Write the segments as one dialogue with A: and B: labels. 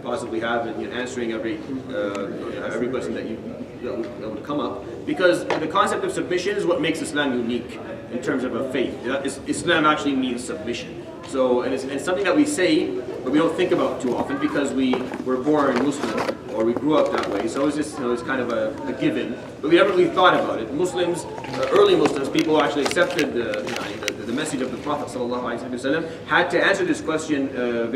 A: possibly have in answering every question that would come up, because the concept of submission is what makes Islam unique in terms of a faith. Islam actually means submission. So, and it's something that we say, but we don't think about too often because we were born Muslim or we grew up that way. So it's just, it's kind of a given, but we never really thought about it. Muslims, early Muslims, people who actually accepted the message of the Prophet ﷺ had to answer this question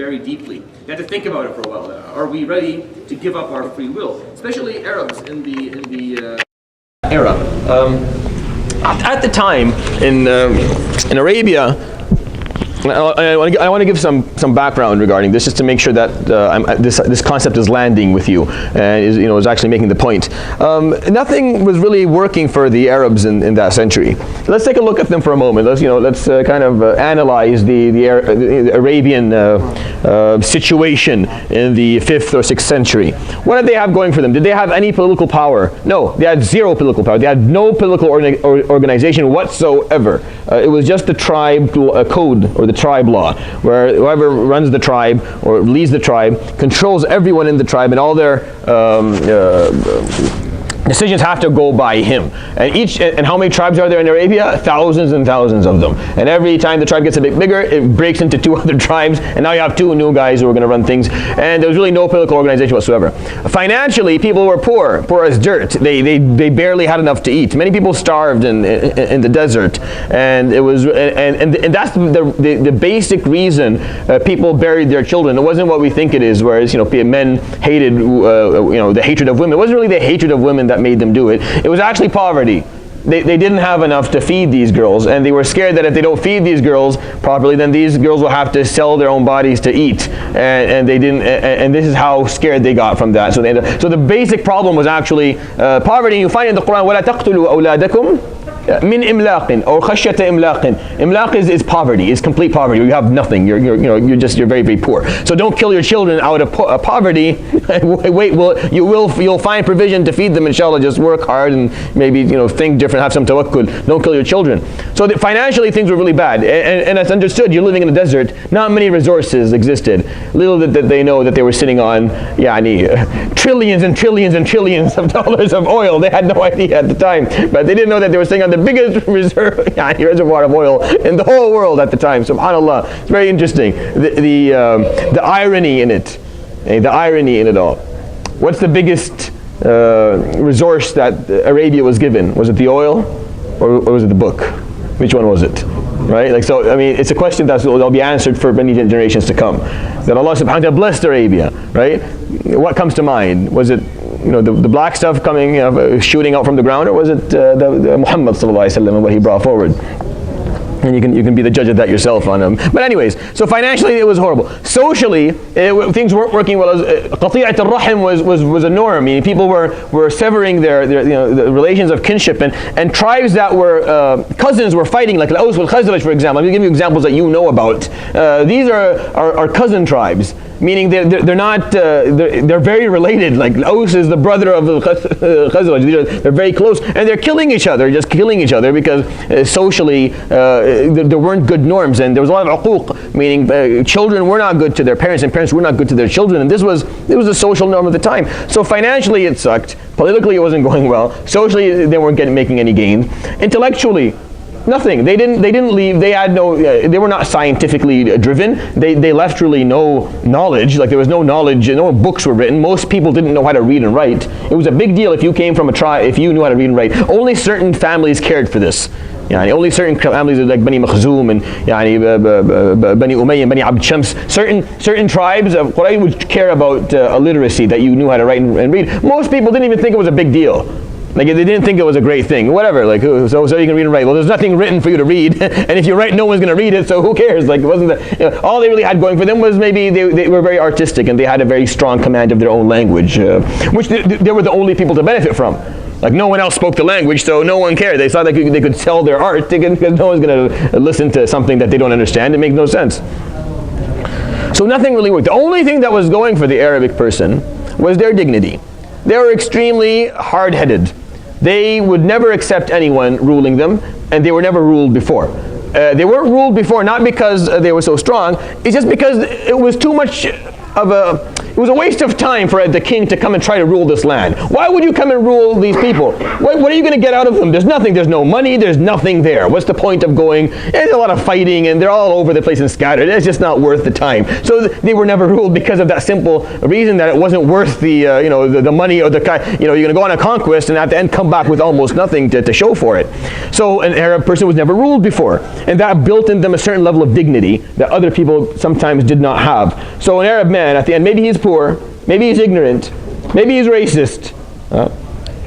A: very deeply. They had to think about it for a while. Are we ready to give up our free will? Especially Arabs in the era. At the time in Arabia, I want to give some background regarding this, just to make sure that this concept is landing with you and is actually making the point. Nothing was really working for the Arabs in that century. Let's take a look at them for a moment. Let's kind of analyze the Arabian situation in the 5th or 6th century. What did they have going for them? Did they have any political power? No, they had zero political power. They had no political organization whatsoever. It was just the tribe code, or the tribe law, where whoever runs the tribe or leads the tribe controls everyone in the tribe, and all their decisions have to go by him. And how many tribes are there in Arabia? Thousands and thousands of them. And every time the tribe gets a bit bigger, it breaks into 2 other tribes, and now you have 2 new guys who are going to run things. And there was really no political organization whatsoever. Financially, people were poor as dirt. They barely had enough to eat. Many people starved in the desert, and it was and that's the basic reason people buried their children. It wasn't what we think it is, whereas men hated the hatred of women. It wasn't really the hatred of women that made them do it. It was actually poverty. They didn't have enough to feed these girls, and they were scared that if they don't feed these girls properly, then these girls will have to sell their own bodies to eat, and they didn't. And this is how scared they got from that. So the basic problem was actually poverty. You find in the Quran, وَلَا تَقْتُلُوا أَوْلَادَكُمْ min imlaqin or khashyata imlaqin. Imlaq is poverty, is complete poverty. You have nothing. You're very, very poor. So don't kill your children out of poverty. You'll find provision to feed them, inshallah. Just work hard and maybe think different, have some tawakkul. Don't kill your children. So financially things were really bad, and it's understood. You're living in a desert. Not many resources existed. Little did they know that they were sitting on trillions and trillions and trillions of dollars of oil. They had no idea at the time, but they didn't know that they were sitting on the biggest reservoir of oil in the whole world at the time. Subhanallah. It's very interesting. The irony in it. The irony in it all. What's the biggest resource that Arabia was given? Was it the oil, or was it the book? Which one was it? Right? It's a question that'll be answered for many generations to come. That Allah subhanahu wa ta'ala blessed Arabia, right? What comes to mind? Was it the black stuff coming, shooting out from the ground, or was it the Muhammad sallallahu alaihi wasallam and what he brought forward? And you can be the judge of that yourself on him. But anyways, so financially it was horrible. Socially, things weren't working well. Qati'at al-rahim was a norm. People were severing their the relations of kinship, and tribes that were cousins were fighting, like Al-Aws wal Khazraj, for example. Let me give you examples that you know about. These are cousin tribes, meaning they're not they're very related. Like Aus is the brother of the Khazraj. They're very close, and they're killing each other, because socially there weren't good norms, and there was a lot of uquq, meaning children were not good to their parents, and parents were not good to their children, and it was a social norm of the time. So financially it sucked. Politically it wasn't going well. Socially they weren't making any gain. Intellectually, nothing. They didn't leave. They had no. They were not scientifically driven. They left really no knowledge. Like there was no knowledge. No books were written. Most people didn't know how to read and write. It was a big deal if you came from a tribe. If you knew how to read and write. Only certain families cared for this. Only certain families like Bani Makhzoom and Bani Umayyah and Bani Abd Shams. Certain tribes of Quraysh would care about illiteracy, that you knew how to write and read. Most people didn't even think it was a big deal. Like they didn't think it was a great thing. Whatever. Like so you can read and write. Well, there's nothing written for you to read, and if you write, no one's going to read it. So who cares? Like it wasn't that. All they really had going for them was maybe they were very artistic, and they had a very strong command of their own language, which they were the only people to benefit from. Like no one else spoke the language, so no one cared. They thought they could sell their art because no one's going to listen to something that they don't understand. It makes no sense. So nothing really worked. The only thing that was going for the Arabic person was their dignity. They were extremely hard-headed. They would never accept anyone ruling them, and they were never ruled before. They weren't ruled before not because they were so strong, it's just because it was too much it was a waste of time for the king to come and try to rule this land. Why would you come and rule these people? What are you going to get out of them? There's nothing. There's no money. There's nothing there. What's the point of going? There's a lot of fighting, and they're all over the place and scattered. It's just not worth the time. So they were never ruled because of that simple reason that it wasn't worth the the money or the you're going to go on a conquest and at the end come back with almost nothing to show for it. So an Arab person was never ruled before, and that built in them a certain level of dignity that other people sometimes did not have. So an Arab man at the end, maybe he's poor, maybe he's ignorant, maybe he's racist,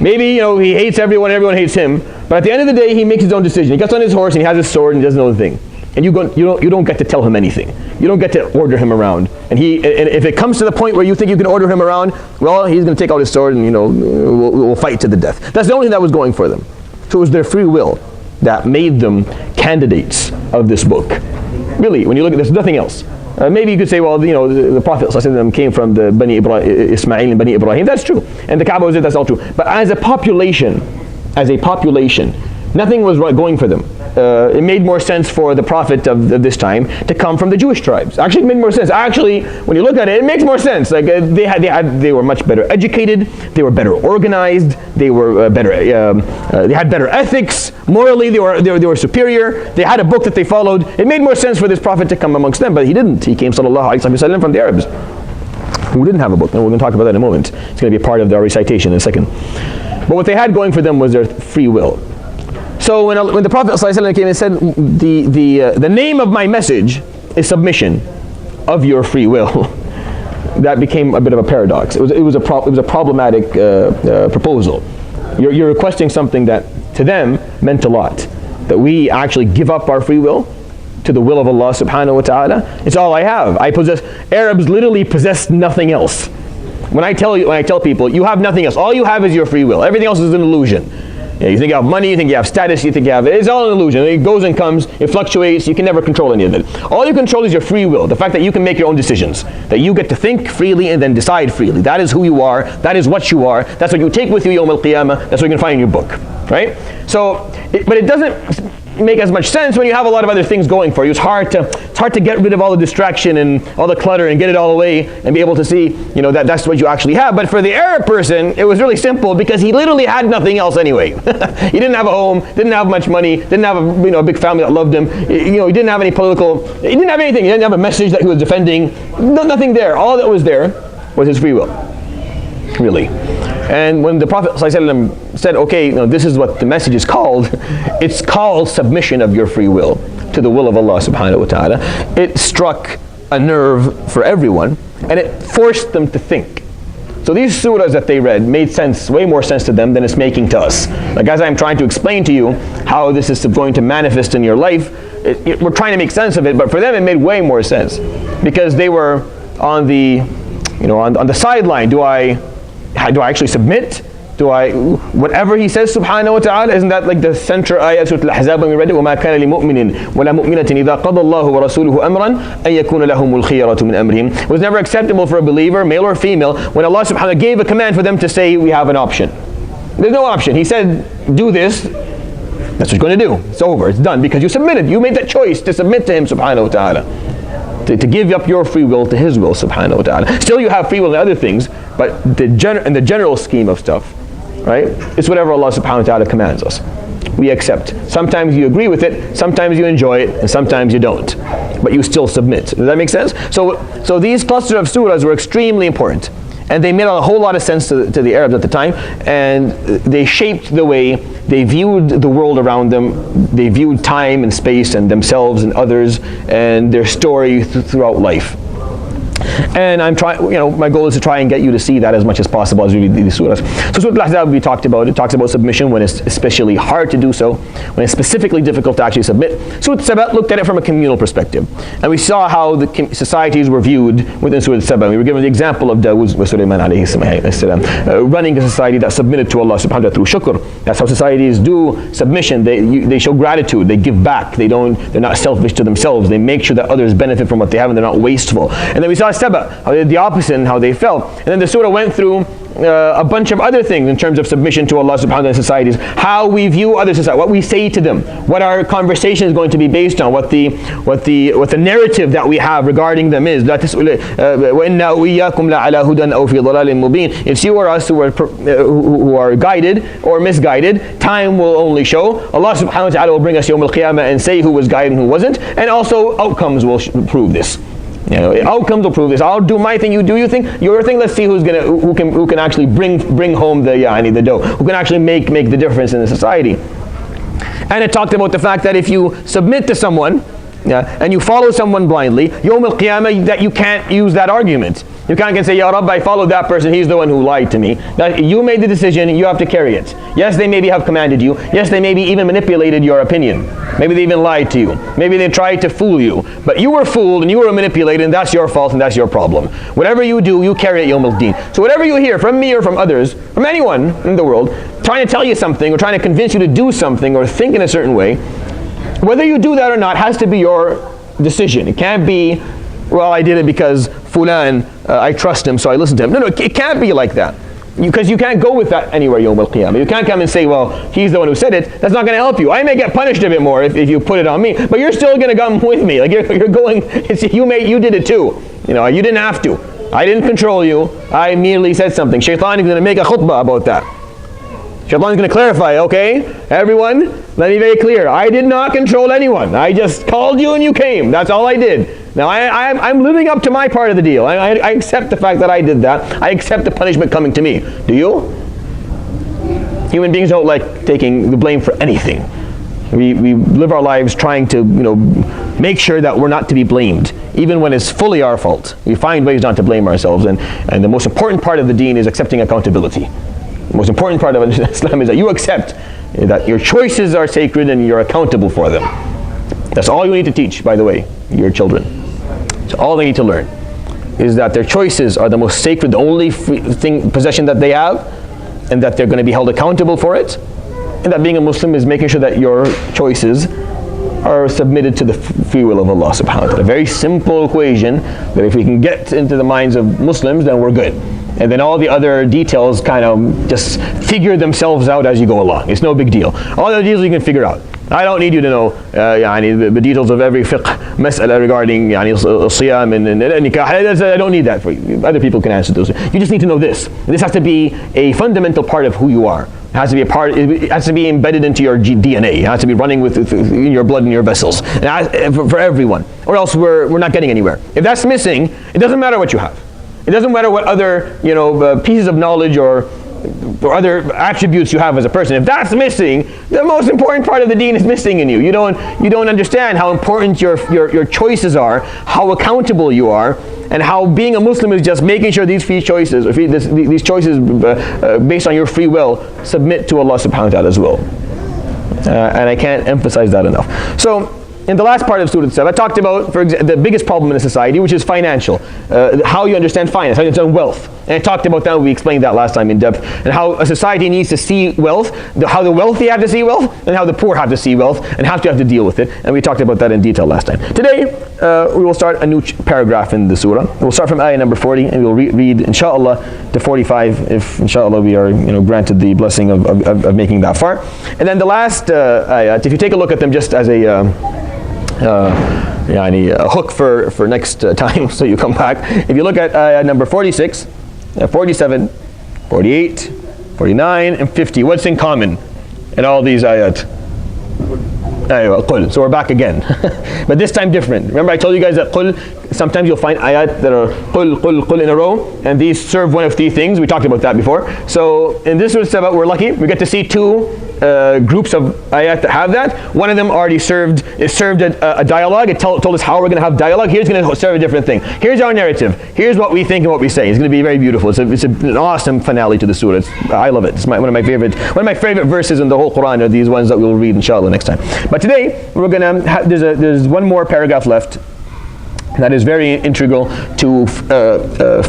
A: maybe he hates everyone hates him, but at the end of the day he makes his own decision. He gets on his horse and he has his sword and he does his own thing. And you don't get to tell him anything. You don't get to order him around. And if it comes to the point where you think you can order him around, well, he's going to take out his sword and we'll fight to the death. That's the only thing that was going for them. So it was their free will that made them candidates of this book. Really, when you look at this, nothing else. Maybe you could say, well, the Prophet ﷺ came from the Bani Ismail and Bani Ibrahim. That's true. And the Kaaba was there, that's all true. But as a population, nothing was going for them. It made more sense for the Prophet of this time to come from the Jewish tribes. Actually, it made more sense. Actually, when you look at it, it makes more sense. Like they were much better educated. They were better organized. They were better. They had better ethics. Morally, they were superior. They had a book that they followed. It made more sense for this Prophet to come amongst them, but he didn't. He came, sallallahu alaihi wasallam, from the Arabs, who didn't have a book. And we're going to talk about that in a moment. It's going to be a part of our recitation in a second. But what they had going for them was their free will. So when the Prophet ﷺ came and said, the name of my message is submission of your free will, that became a bit of a paradox. It was a problematic proposal. You're requesting something that to them meant a lot, that we actually give up our free will to the will of Allah subhanahu wa ta'ala. It's all I have. Arabs literally possess nothing else. When I tell people, you have nothing else. All you have is your free will. Everything else is an illusion. You think you have money, you think you have status, you think you have it's all an illusion. It goes and comes, it fluctuates, you can never control any of it. All you control is your free will, the fact that you can make your own decisions, that you get to think freely and then decide freely. That is who you are, that is what you are, that's what you take with you Yawm al-Qiyamah, that's what you can find in your book, right? So, but it doesn't make as much sense when you have a lot of other things going for you. It's hard to get rid of all the distraction and all the clutter and get it all away and be able to see, that's what you actually have. But for the Arab person, it was really simple because he literally had nothing else anyway. He didn't have a home, didn't have much money, didn't have a big family that loved him. He didn't have any he didn't have anything. He didn't have a message that he was defending. Nothing there. All that was there was his free will, really. And when the Prophet ﷺ said, okay, this is what the message is called, it's called submission of your free will to the will of Allah subhanahu wa ta'ala. It struck a nerve for everyone, and it forced them to think. So these surahs that they read made sense, way more sense to them than it's making to us. Like as I'm trying to explain to you how this is going to manifest in your life, we're trying to make sense of it, but for them it made way more sense. Because they were on the, on the sideline. Do I actually submit? Whatever he says subhanahu wa ta'ala, isn't that like the center ayah of Surat AlSaba when we read it? وَمَا كَانَ لِمُؤْمِنٍ وَلَا مُؤْمِنَةٍ إِذَا قَضَى اللَّهُ وَرَسُولُهُ أَمْرًا أَن يَكُونَ لَهُمُ الْخِيَرَةُ مِنْ أَمْرِهِمْ. It was never acceptable for a believer, male or female, when Allah subhanahu wa ta'ala gave a command for them to say, we have an option. There's no option. He said, do this. That's what you're going to do. It's over. It's done. Because you submitted. You made that choice to submit to Him subhanahu wa ta'ala. To give up your free will to His will subhanahu wa ta'ala. Still you have free will in other things, but in the general scheme of stuff, right? It's whatever Allah subhanahu wa ta'ala commands us. We accept. Sometimes you agree with it, sometimes you enjoy it, and sometimes you don't. But you still submit. Does that make sense? So these cluster of surahs were extremely important. And they made a whole lot of sense to the Arabs at the time, and they shaped the way they viewed the world around them. They viewed time and space and themselves and others and their story throughout life. And I'm trying, my goal is to try and get you to see that as much as possible as we read these surahs. So Surat AlSaba we talked about. It talks about submission when it's especially hard to do so, when it's specifically difficult to actually submit. Surat AlSaba looked at it from a communal perspective. And we saw how the societies were viewed within Surat AlSaba. We were given the example of Dawood wa Sulaiman alayhi salam, running a society that submitted to Allah subhanahu wa ta'ala through shukr. That's how societies do submission. They show gratitude, they give back, they're not selfish to themselves, they make sure that others benefit from what they have and they're not wasteful. And then we saw a AlSaba, how they did the opposite and how they fell. And then the surah went through a bunch of other things in terms of submission to Allah subhanahu wa ta'ala in societies, how we view other societies, what we say to them, what our conversation is going to be based on, what the narrative that we have regarding them is. It's you or us who are guided or misguided. Time will only show. Allah subhanahu wa ta'ala will bring us Yawm al-Qiyamah and say who was guided and who wasn't, and also outcomes will prove this. Outcomes will prove this. I'll do my thing, you do your thing. Your thing. Let's see who can actually bring home the dough. Who can actually make the difference in the society. And it talked about the fact that if you submit to someone, and you follow someone blindly, Yawm al-Qiyamah, that you can't use that argument. You can't say, Ya Rabb, I followed that person, he's the one who lied to me. That you made the decision, you have to carry it. Yes, they maybe have commanded you. Yes, they maybe even manipulated your opinion. Maybe they even lied to you. Maybe they tried to fool you. But you were fooled and you were manipulated, and that's your fault and that's your problem. Whatever you do, you carry it Yawm al-Din. So whatever you hear from me or from others, from anyone in the world, trying to tell you something or trying to convince you to do something or think in a certain way, whether you do that or not has to be your decision. It can't be, well, I did it because Fulan, I trust him, so I listen to him. No, it can't be like that. Because you can't go with that anywhere Yawm al-Qiyamah. You can't come and say, well, he's the one who said it. That's not going to help you. I may get punished a bit more if you put it on me, but you're still going to come with me. Like you're going, you did it too. You didn't have to. I didn't control you. I merely said something. Shaitan is going to make a khutbah about that. Shaitan is going to clarify, okay, everyone, let me be very clear. I did not control anyone. I just called you and you came. That's all I did. Now, I'm living up to my part of the deal. I accept the fact that I did that. I accept the punishment coming to me. Do you? Human beings don't like taking the blame for anything. We live our lives trying to, make sure that we're not to be blamed, even when it's fully our fault. We find ways not to blame ourselves, and the most important part of the deen is accepting accountability. The most important part of Islam is that you accept that your choices are sacred and you're accountable for them. That's all you need to teach, by the way, your children. So all they need to learn is that their choices are the most sacred, the only possession that they have, and that they're going to be held accountable for it, and that being a Muslim is making sure that your choices are submitted to the free will of Allah subhanahu wa ta'ala. A very simple equation that if we can get into the minds of Muslims, then we're good. And then all the other details kind of just figure themselves out as you go along. It's no big deal. All the details you can figure out. I don't need you to know the details of every fiqh mas'ala regarding siyam and nikah. I don't need that for you. Other people can answer those. You just need to know this. This has to be a fundamental part of who you are. It has to be it has to be embedded into your DNA. It has to be running with your blood in your vessels. And for everyone. Or else we're not getting anywhere. If that's missing, it doesn't matter what you have. It doesn't matter what other pieces of knowledge or other attributes you have as a person. If that's missing, the most important part of the deen is missing in you. You don't understand how important your choices are, how accountable you are, and how being a Muslim is just making sure these choices based on your free will submit to Allah subhanahu wa ta'ala as well. And I can't emphasize that enough. So in the last part of Surat AlSaba, I talked about, for example, the biggest problem in a society, which is financial. How you understand finance, how you understand wealth. And I talked about that, we explained that last time in depth, and how a society needs to see wealth, how the wealthy have to see wealth, and how the poor have to see wealth, and how to have to deal with it. And we talked about that in detail last time. Today, we will start a new paragraph in the surah. We'll start from ayah number 40, and we'll read, inshallah, to 45, if inshallah we are granted the blessing of making that far. And then the last ayat, if you take a look at them just as a hook for next time, so you come back. If you look at number 46, 47, 48, 49, and 50, what's in common in all these ayat? Qul. So we're back again. But this time different. Remember I told you guys that Qul, sometimes you'll find ayat that are Qul in a row, and these serve one of three things. We talked about that before. So in this Surat AlSaba, we're lucky. We get to see two groups of ayat that have that. One of them already served a dialogue. It told us how we're going to have dialogue. Here's going to serve a different thing. Here's our narrative. Here's what we think and what we say. It's going to be very beautiful. It's an awesome finale to the surah. I love it. It's one of my favorite verses in the whole Quran are these ones that we'll read inshallah next time. But today we're going to there's one more paragraph left that is very integral to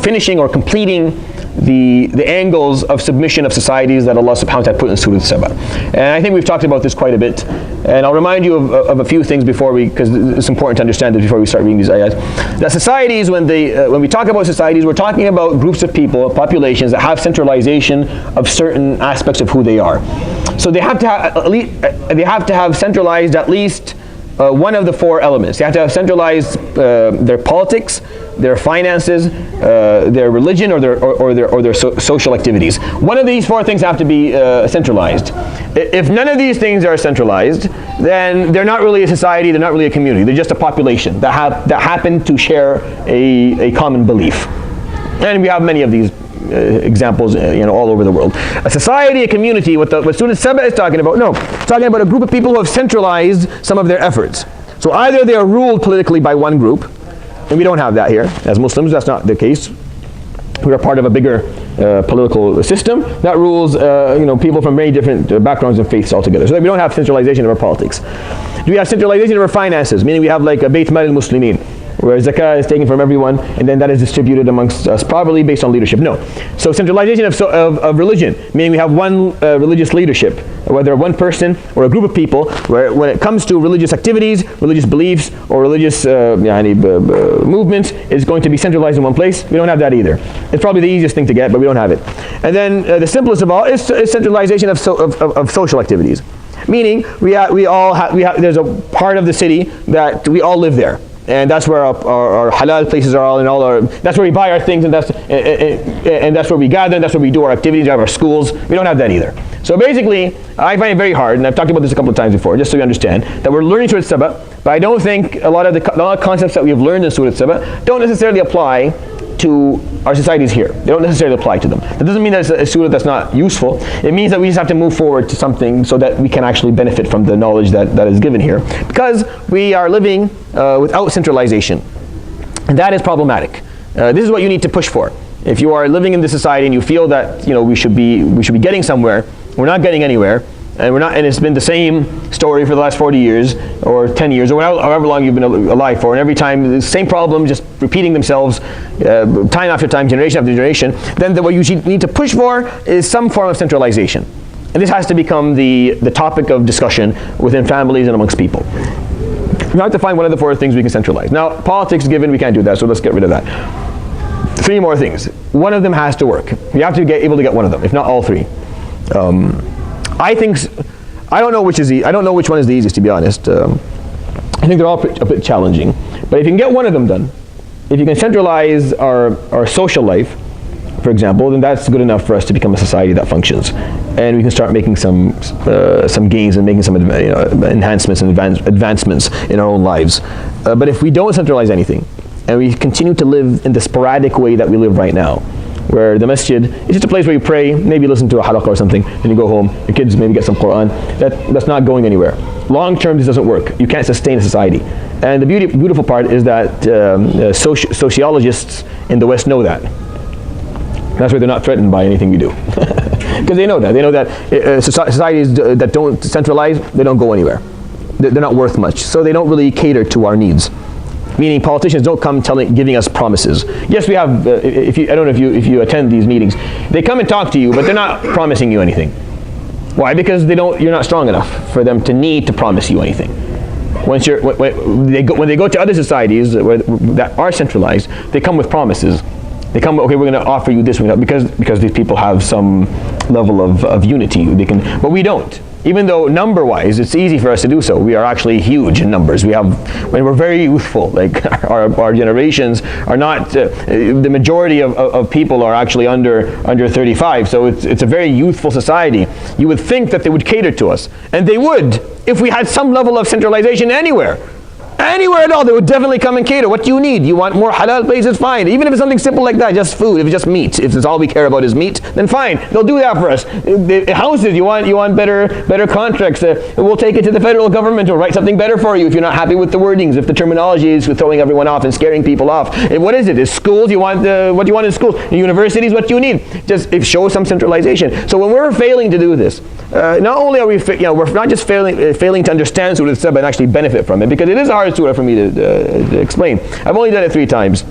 A: finishing or completing the angles of submission of societies that Allah subhanahu wa ta'ala put in Surat AlSaba. And I think we've talked about this quite a bit. And I'll remind you of a few things before because it's important to understand this before we start reading these ayat. That societies, when we talk about societies, we're talking about groups of people, populations that have centralization of certain aspects of who they are. So they have to have centralized at least one of the four elements. They have to have centralized their politics, their finances, their religion, or their social activities. One of these four things have to be centralized. If none of these things are centralized, then they're not really a society, they're not really a community, they're just a population that happen to share a common belief. And we have many of these examples all over the world. A society, a community, what Surat AlSaba is talking about, no, it's talking about a group of people who have centralized some of their efforts. So either they are ruled politically by one group, and we don't have that here. As Muslims, that's not the case. We are part of a bigger political system that rules people from many different backgrounds and faiths altogether. So that we don't have centralization of our politics. Do we have centralization of our finances? Meaning we have like a Bayt Mal al-Muslimin, where zakah is taken from everyone and then that is distributed amongst us properly based on leadership. No. So centralization of religion, meaning we have one religious leadership, whether one person or a group of people, where when it comes to religious activities, religious beliefs, or religious movements, is going to be centralized in one place. We don't have that either. It's probably the easiest thing to get, but we don't have it. And then the simplest of all is centralization of social activities. Meaning there's a part of the city that we all live there. And that's where our halal places are all, and that's where we buy our things, and that's where we gather, and that's where we do our activities, we have our schools. We don't have that either. So basically, I find it very hard, and I've talked about this a couple of times before, just so you understand, that we're learning Surat AlSaba, but I don't think a lot of the concepts that we've learned in Surat AlSaba don't necessarily apply to our societies here. They don't necessarily apply to them. That doesn't mean that it's a surah that's not useful. It means that we just have to move forward to something so that we can actually benefit from the knowledge that is given here. Because we are living without centralization. And that is problematic. This is what you need to push for. If you are living in this society and you feel that we should be getting somewhere, we're not getting anywhere, and it's been the same story for the last 40 years or 10 years or however long you've been alive for, and every time the same problem just repeating themselves time after time, generation after generation, then what you need to push for is some form of centralization. And this has to become the topic of discussion within families and amongst people. We have to find one of the four things we can centralize. Now, politics given, we can't do that, so let's get rid of that. Three more things. One of them has to work. You have to be able to get one of them, if not all three. I don't know which one is the easiest, to be honest. I think they're all a bit challenging. But if you can get one of them done, if you can centralize our social life, for example, then that's good enough for us to become a society that functions, and we can start making some gains and making some enhancements and advancements in our own lives. But if we don't centralize anything, and we continue to live in the sporadic way that we live right now, where the masjid is just a place where you pray, maybe listen to a halaqah or something, and you go home, your kids maybe get some Quran, that's not going anywhere. Long term, this doesn't work. You can't sustain a society. And the beautiful part is that sociologists in the West know that. That's why they're not threatened by anything we do. Because they know that. They know that societies that don't centralize, they don't go anywhere. They're not worth much. So they don't really cater to our needs. Meaning politicians don't come giving us promises. Yes, we have, I don't know if you attend these meetings, they come and talk to you, but they're not promising you anything. Why? Because you're not strong enough for them to need to promise you anything. When they go to other societies that are centralized, they come with promises. They come, okay, we're going to offer you this, because these people have some level of unity. But we don't. Even though number-wise, it's easy for us to do so. We are actually huge in numbers. When we're very youthful, like our generations are not, the majority of people are actually under 35. So it's a very youthful society. You would think that they would cater to us. And they would, if we had some level of centralization anywhere. Anywhere at all, they would definitely come and cater. What do you need? You want more halal places? Fine. Even if it's something simple like that, just food, if it's just meat, if it's all we care about is meat, then fine. They'll do that for us. Houses, you want better contracts. We'll take it to the federal government. We'll write something better for you if you're not happy with the wordings, if the terminology is throwing everyone off and scaring people off. What is it? Is schools? What do you want in schools? Universities? What do you need? Just show some centralization. So when we're failing to do this, not only are we're not just failing to understand Surat AlSaba and actually benefit from it, because it is a hard surah for me to explain. I've only done it 3 times.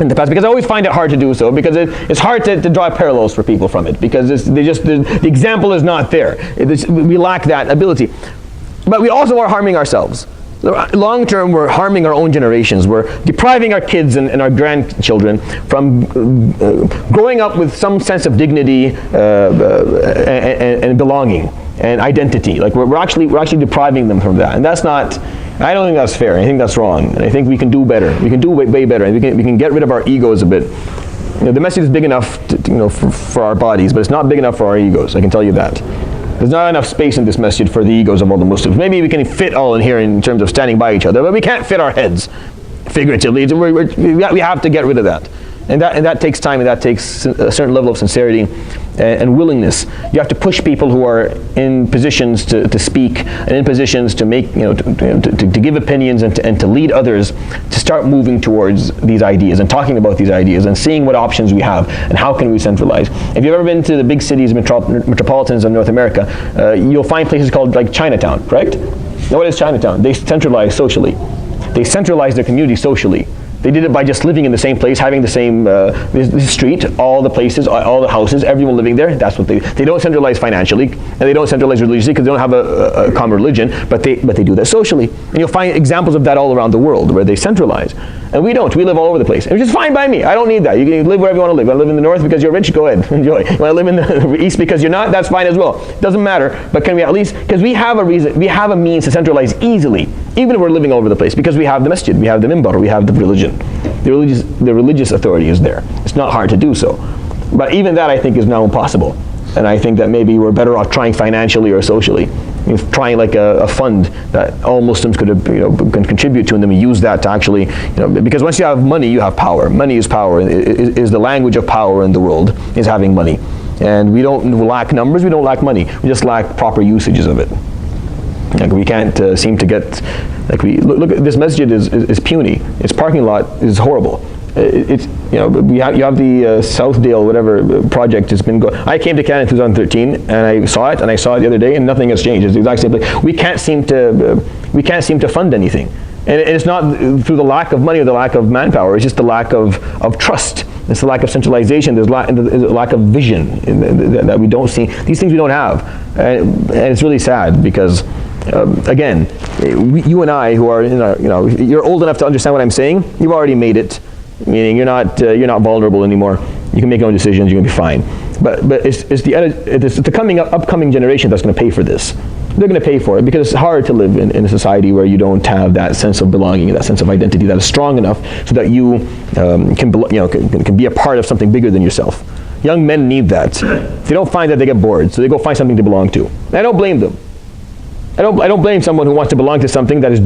A: in the past, because I always find it hard to do so, because it's hard to draw parallels for people from it, because the example is not there. We lack that ability. But we also are harming ourselves. Long term, we're harming our own generations. We're depriving our kids and our grandchildren from growing up with some sense of dignity and belonging and identity. Like we're actually depriving them from that, and that's not. I don't think that's fair. I think that's wrong, and I think we can do better. We can do way better, and we can get rid of our egos a bit. The message is big enough, for our bodies, but it's not big enough for our egos. I can tell you that. There's not enough space in this masjid for the egos of all the Muslims. Maybe we can fit all in here in terms of standing by each other, but we can't fit our heads, figuratively. We have to get rid of that. And that takes time, and that takes a certain level of sincerity and willingness. You have to push people who are in positions to speak and in positions to make, to give opinions and to lead others to start moving towards these ideas and talking about these ideas and seeing what options we have and how can we centralize. If you've ever been to the big cities, metropolitans of North America, you'll find places called like Chinatown, correct? Now what is Chinatown? They centralize socially. They centralize their community socially. They did it by just living in the same place, having the same this street, all the places, all the houses, everyone living there. That's what they don't centralize financially, and they don't centralize religiously because they don't have a common religion, but they do that socially. And you'll find examples of that all around the world where they centralize. And we don't. We live all over the place, which is fine by me. I don't need that. You can live wherever you want to live. You want to live in the north because you're rich? Go ahead, enjoy. You want to live in the east because you're not? That's fine as well. It doesn't matter. But can we at least, because we have a reason, we have a means to centralize easily, even if we're living all over the place, because we have the masjid, we have the minbar, we have the religion. The religious authority is there. It's not hard to do so. But even that, I think, is now impossible. And I think that maybe we're better off trying financially or socially. Trying like a fund that all Muslims could can contribute to, and then we use that to actually, because once you have money, you have power. Money is power. Is the language of power in the world, is having money. And we don't lack numbers, we don't lack money. We just lack proper usages of it. Like we can't seem to get, like look at this masjid is puny. Its parking lot is horrible. It's you have the Southdale whatever project has been going. I came to Canada in 2013 and I saw it the other day, and nothing has changed. It's the exact same place. We can't seem to fund anything, and it's not through the lack of money or the lack of manpower. It's just the lack of trust. It's the lack of centralization. There's a lack of vision that we don't see. These things we don't have, and it's really sad because. Again, you and I, who are you're old enough to understand what I'm saying. You've already made it, meaning you're not vulnerable anymore. You can make your own decisions. You're gonna be fine. But it's the upcoming generation that's gonna pay for this. They're gonna pay for it because it's hard to live in a society where you don't have that sense of belonging and that sense of identity that is strong enough so that you can be a part of something bigger than yourself. Young men need that. If they don't find that, they get bored, so they go find something to belong to. And I don't blame them. I don't blame someone who wants to belong to something that is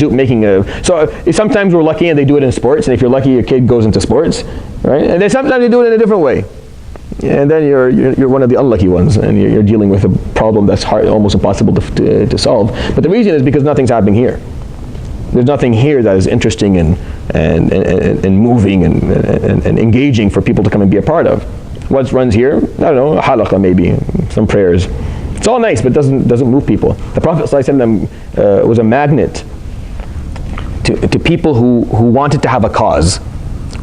A: sometimes we're lucky and they do it in sports, and if you're lucky your kid goes into sports, right? And then sometimes they do it in a different way. And then you're one of the unlucky ones, and you're dealing with a problem that's hard, almost impossible to solve. But the reason is because nothing's happening here. There's nothing here that is interesting and moving and engaging for people to come and be a part of. What runs here? I don't know, Halaqah maybe, some prayers. It's all nice, but doesn't move people. The Prophet ﷺ was a magnet to people who wanted to have a cause,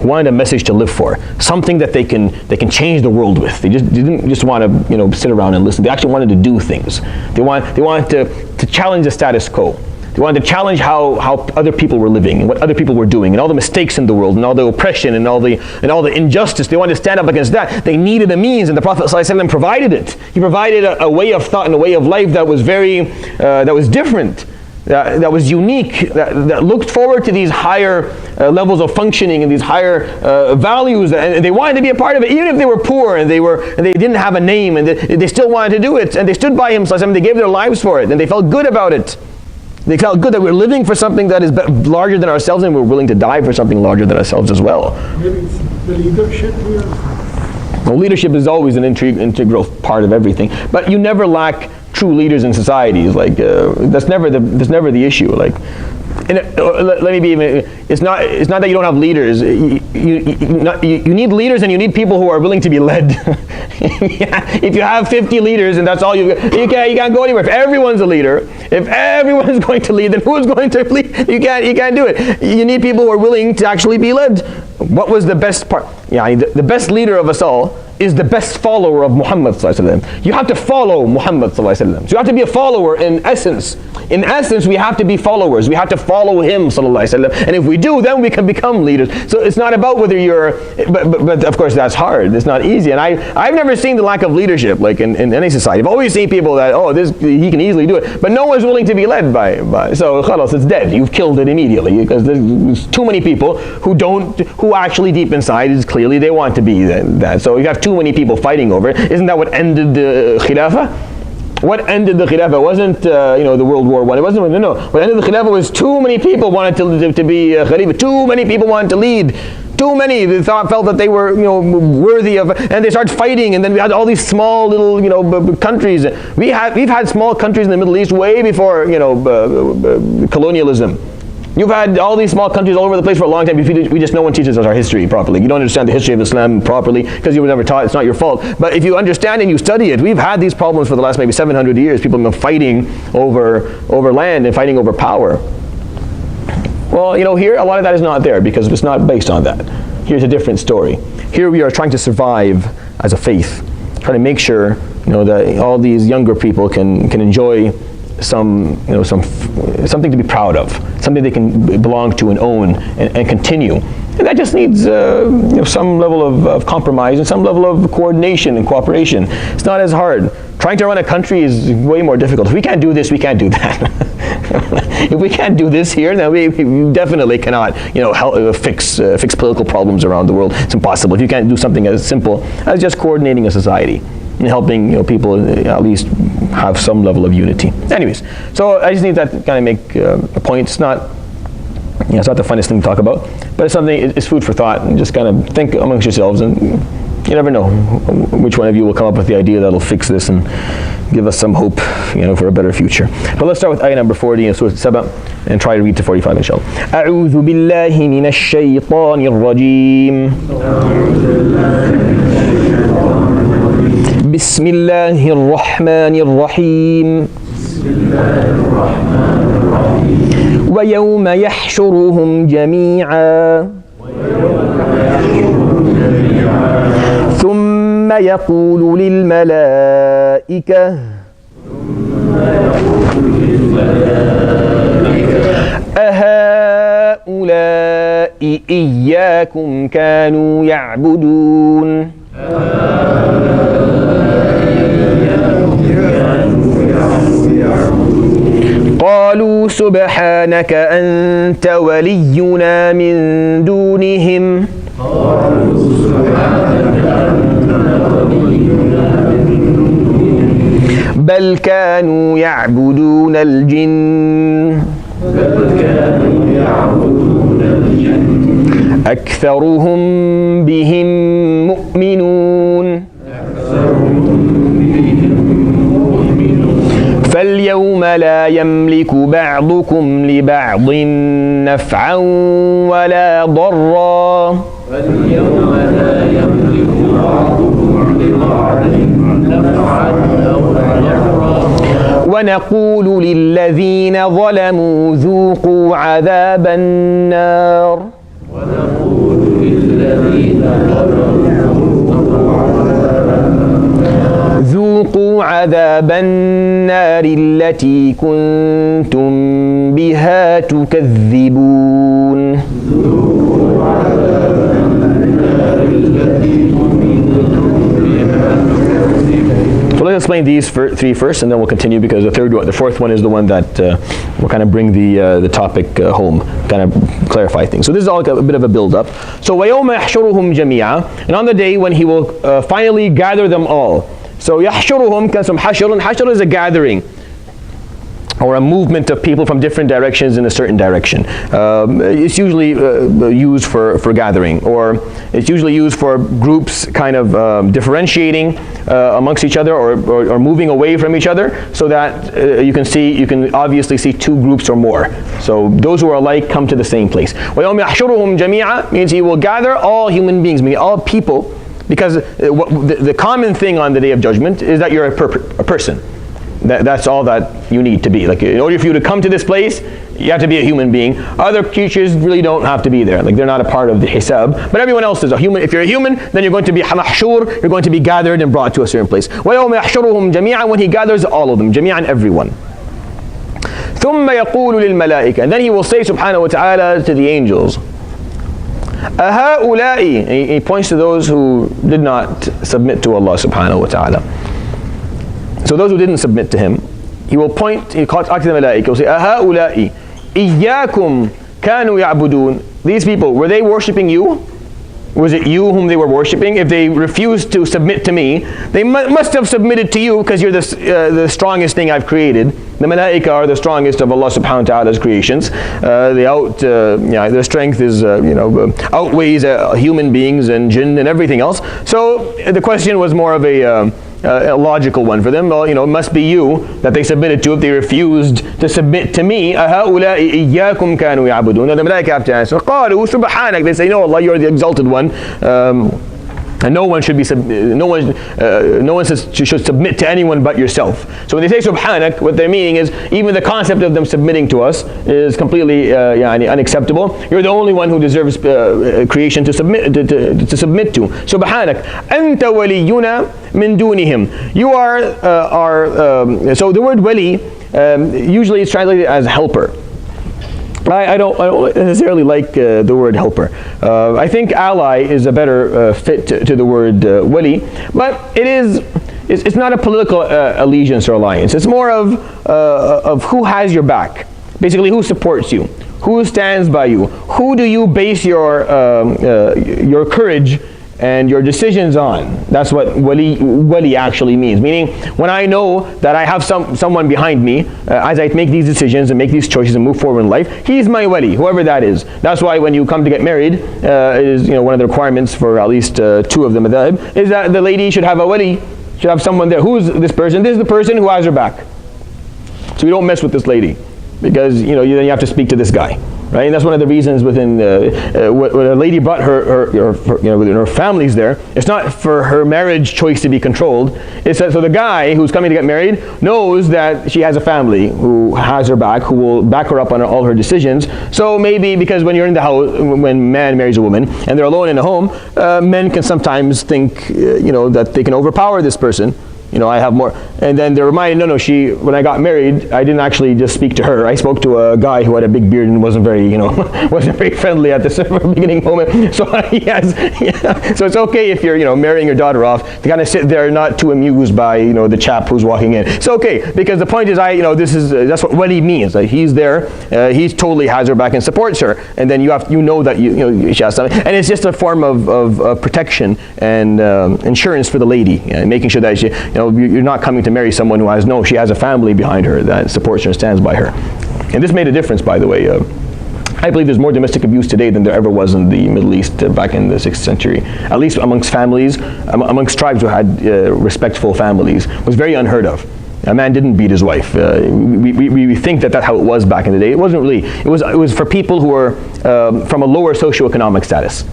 A: wanted a message to live for, something that they can change the world with. They didn't just want to sit around and listen. They actually wanted to do things. They wanted to challenge the status quo. They wanted to challenge how other people were living and what other people were doing and all the mistakes in the world and all the oppression and all the injustice. They wanted to stand up against that. They needed a means, and the Prophet ﷺ provided it. He provided a way of thought and a way of life that was that was different, that was unique, that looked forward to these higher levels of functioning and these higher values, and they wanted to be a part of it, even if they were poor and they didn't have a name, and they still wanted to do it, and they stood by him. They gave their lives for it, and they felt good about it. They felt good that we're living for something that is larger than ourselves, and we're willing to die for something larger than ourselves as well.
B: Maybe it's the leadership here.
A: Well, leadership is always an integral part of everything, but you never lack true leaders in societies. Like that's never the issue. Like, let me be even. It's not that you don't have leaders. You need leaders, and you need people who are willing to be led. If you have 50 leaders and that's all you can't go anywhere. If everyone's a leader, if everyone's going to lead, then who's going to lead? You can't do it. You need people who are willing to actually be led. what was the best part? The best leader of us all is the best follower of Muhammad sallallahu alaihi wasallam. You have to follow Muhammad sallallahu alaihi wasallam. So you have to be a follower in essence. In essence, we have to be followers. We have to follow him sallallahu alaihi wasallam. And if we do, then we can become leaders. So it's not about whether you're, but of course that's hard. It's not easy. And I've never seen the lack of leadership like in any society. I've always seen people that, he can easily do it. But no one's willing to be led by. So khalas, it's dead. You've killed it immediately because there's too many people who actually deep inside is clearly they want to be that. So you have too many people fighting over it. Isn't that what ended the Khilafah? What ended the Khilafah wasn't the World War I. It wasn't, no. What ended the Khilafah was too many people wanted to be Khalifa. Too many people wanted to lead. Too many felt that they were worthy of, and they started fighting. And then we had all these small little countries. We've had small countries in the Middle East way before colonialism. You've had all these small countries all over the place for a long time. No one teaches us our history properly. You don't understand the history of Islam properly because you were never taught. It's not your fault. But if you understand and you study it, we've had these problems for the last maybe 700 years. People have been fighting over land and fighting over power. Well, here a lot of that is not there because it's not based on that. Here's a different story. Here we are trying to survive as a faith, trying to make sure that all these younger people can enjoy something to be proud of, something they can belong to and own and continue. And that just needs some level of compromise and some level of coordination and cooperation. It's not as hard. Trying to run a country is way more difficult. If we can't do this, we can't do that. If we can't do this here, then we definitely cannot help fix political problems around the world. It's impossible. If you can't do something as simple as just coordinating a society and helping people at least have some level of unity. Anyways, so I just need that to kind of make a point. It's not the funnest thing to talk about, but it's something. It's food for thought, and just kind of think amongst yourselves, and you never know which one of you will come up with the idea that'll fix this and give us some hope, for a better future. But let's start with ayah number 40 in Surat AlSaba and try to read to 45 inshallah. أعوذ بالله من الشيطان الرجيم. بسم الله الرحمن الرحيم. ويوم يحشرهم جميعا ثم يقول للملائكة أهؤلاء إياكم كانوا يعبدون قالوا سبحانك أنت ولينا من دونهم بل كانوا يعبدون الجن أكثرهم بهم مؤمنون فاليوم لا يملك بعضكم لبعض نفعا ولا ضرا ونقول للذين ظلموا ذوقوا عذاب النار ذوقوا عذاب النار التي كنتم بها تكذبون. So let's explain these three first, and then we'll continue because the fourth one is the one that will kind of bring the topic home, kind of clarify things. So this is all a bit of a build-up. So وَيَوْمَ يَحْشُرُهُمْ جَمِيعًا, and on the day when he will finally gather them all. So يَحْشُرُهُمْ comes from hashr, and hashr is a gathering or a movement of people from different directions in a certain direction. It's usually used for gathering, or it's usually used for groups kind of differentiating amongst each other or moving away from each other, so that you can obviously see two groups or more. So those who are alike come to the same place. وَيَوْمَ يَحْشُرُهُمْ جَمِيعًا means he will gather all human beings, meaning all people, because the common thing on the Day of Judgment is that you're a person. That's all that you need to be. Like, in order for you to come to this place, you have to be a human being. Other creatures really don't have to be there. Like they're not a part of the hisab. But everyone else is a human. If you're a human, then you're going to be mahshur, you're going to be gathered and brought to a certain place. وَيَوْمَ يَحْشُرُهُمْ جَمِيعًا, when he gathers all of them, جميعا, everyone. ثُمَّ يَقُولُ لِلْمَلَائِكَةِ, and then he will say subhanahu wa ta'ala to the angels, أَهَؤُلَاءِ, and he points to those who did not submit to Allah subhanahu wa ta'ala. So those who didn't submit to him, he will point, he calls to the malaika, he will say, أَهَؤُلَاءِ إِيَّاكُمْ كَانُوا يَعْبُدُونَ, these people, were they worshipping you? Was it you whom they were worshipping? If they refused to submit to me, they must have submitted to you because you're the strongest thing I've created. The malaika are the strongest of Allah subhanahu wa ta'ala's creations. Their strength is, outweighs human beings and jinn and everything else. So the question was more of a logical one for them. Well, it must be you that they submitted to if they refused to submit to me. أَهَؤُلَاءِ إِيَّاكُمْ كَانُوا يَعْبُدُونَ. And the malaika have to answer, قَالُوا سُبْحَانَكَ, they say, no Allah, you're the exalted one. And no one should submit to anyone but yourself. So when they say subhanak, what they're meaning is even the concept of them submitting to us is completely unacceptable. You're the only one who deserves creation to submit to. Subhanak, anta waliyuna min dunihim. You are our. So the word wali usually is translated as helper. I don't necessarily like the word helper. I think ally is a better fit to the word wali, but it's not a political allegiance or alliance. It's more of who has your back. Basically, who supports you, who stands by you, who do you base your courage and your decisions on. That's what wali actually means. Meaning, when I know that I have someone behind me as I make these decisions and make these choices and move forward in life, he's my wali, whoever that is. That's why when you come to get married, is one of the requirements for at least two of the madhab, is that the lady should have a wali, should have someone there. Who's this person? This is the person who has her back. So you don't mess with this lady, because then you have to speak to this guy. Right? And that's one of the reasons within when a lady brought her families there, it's not for her marriage choice to be controlled. It's so the guy who's coming to get married knows that she has a family who has her back, who will back her up on all her decisions. So maybe because when you're in the house, when man marries a woman and they're alone in the home, men can sometimes think that they can overpower this person. I have more. And then they're reminded, when I got married, I didn't actually just speak to her. I spoke to a guy who had a big beard and wasn't very, wasn't very friendly at the beginning moment. So so it's okay if you're, marrying your daughter off to kind of sit there not too amused by, the chap who's walking in. It's okay, because the point is, that's what he means. Like he's there, he totally has her back and supports her. And then that she has something. And it's just a form of protection and insurance for the lady, making sure that she, you're not coming to marry someone who she has a family behind her that supports her and stands by her. And this made a difference, by the way. I believe there's more domestic abuse today than there ever was in the Middle East back in the 6th century. At least amongst families, amongst tribes who had respectful families, was very unheard of. A man didn't beat his wife. We think that's how it was back in the day. It wasn't really. It was for people who were from a lower socioeconomic status.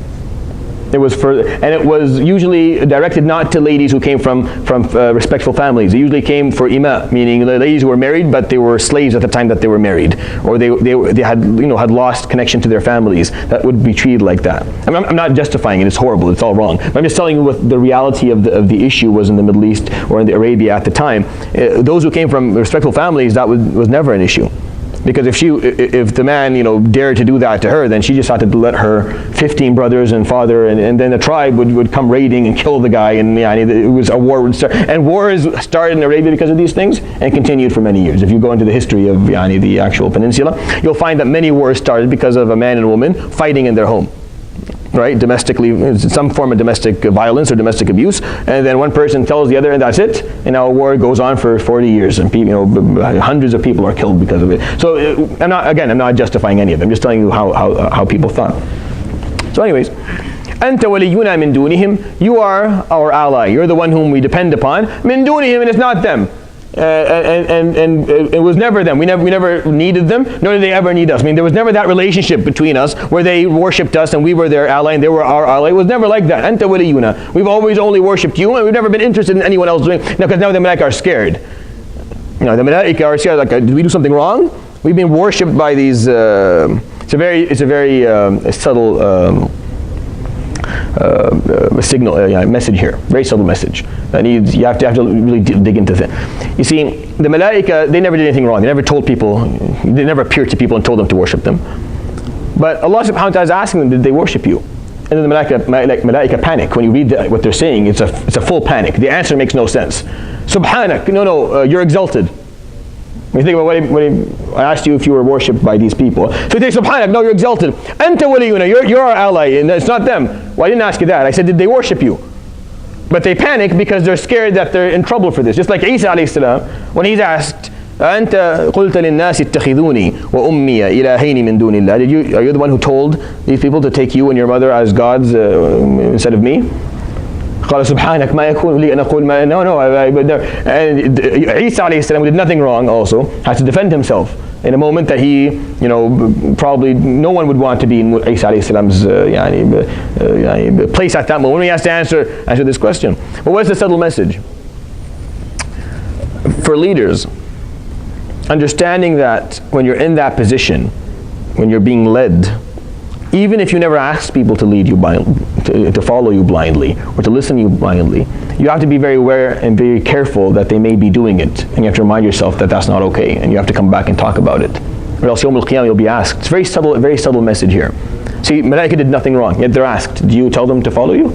A: It was usually directed not to ladies who came from respectful families. It usually came for ima, meaning the ladies who were married, but they were slaves at the time that they were married, or they had lost connection to their families. That would be treated like that. I'm not justifying it. It's horrible. It's all wrong. But I'm just telling you what the reality of the issue was in the Middle East or in the Arabia at the time. Those who came from respectful families, that was never an issue. Because if the man dared to do that to her, then she just had to let her 15 brothers and father, and then the tribe would come raiding and kill the guy, and it was a war would start. And wars started in Arabia because of these things and continued for many years. If you go into the history of the actual peninsula, you'll find that many wars started because of a man and a woman fighting in their home. Right, domestically, some form of domestic violence or domestic abuse, and then one person tells the other, and that's it. And now a war goes on for 40 years, and hundreds of people are killed because of it. So I'm not justifying any of it. I'm just telling you how people thought. So, anyways, أنت ولينا من دونهم. You are our ally. You're the one whom we depend upon. من دونهم, and it's not them. And it was never them. We never needed them, nor did they ever need us. I mean, there was never that relationship between us where they worshipped us and we were their ally and they were our ally. It was never like that. Anta waliyuna. We've always only worshipped you, and we've never been interested in anyone else doing. Now, because now the malaika are scared. The malaika are scared. Like, did we do something wrong? We've been worshipped by these. It's a very subtle signal, message here. Very subtle message. You have to really dig into that. You see, the Malaika, they never did anything wrong. They never told people. They never appeared to people and told them to worship them. But Allah subhanahu wa ta'ala is asking them, did they worship you? And then the Malaika panic. When you read what they're saying, it's a full panic. The answer makes no sense. Subhanak, no, you're exalted. When you think about I asked you if you were worshipped by these people. So you say, Subhanak, no, you're exalted. Anta waliyuna, you're our ally, and it's not them. Well, I didn't ask you that. I said, did they worship you? But they panic because they're scared that they're in trouble for this. Just like Isa alayhi salam, when he's asked, أنت قلت للناس اتخذوني وأمي إلهين من دون الله. Are you the one who told these people to take you and your mother as gods instead of me? قال سبحانك ما يكون لي أن أقول ما and Isa alayhi salam, who did nothing wrong, also has to defend himself in a moment that he, probably no one would want to be in Isa alayhi salam's place at that moment when he has to answer this question. But what's the subtle message? For leaders, understanding that when you're in that position, when you're being led, even if you never ask people to lead you to follow you blindly or to listen to you blindly, you have to be very aware and very careful that they may be doing it, and you have to remind yourself that that's not okay, and you have to come back and talk about it, or else Yawm al-Qiyamah you'll be asked. It's a very subtle message here. See, Malaika did nothing wrong, yet they're asked, do you tell them to follow you?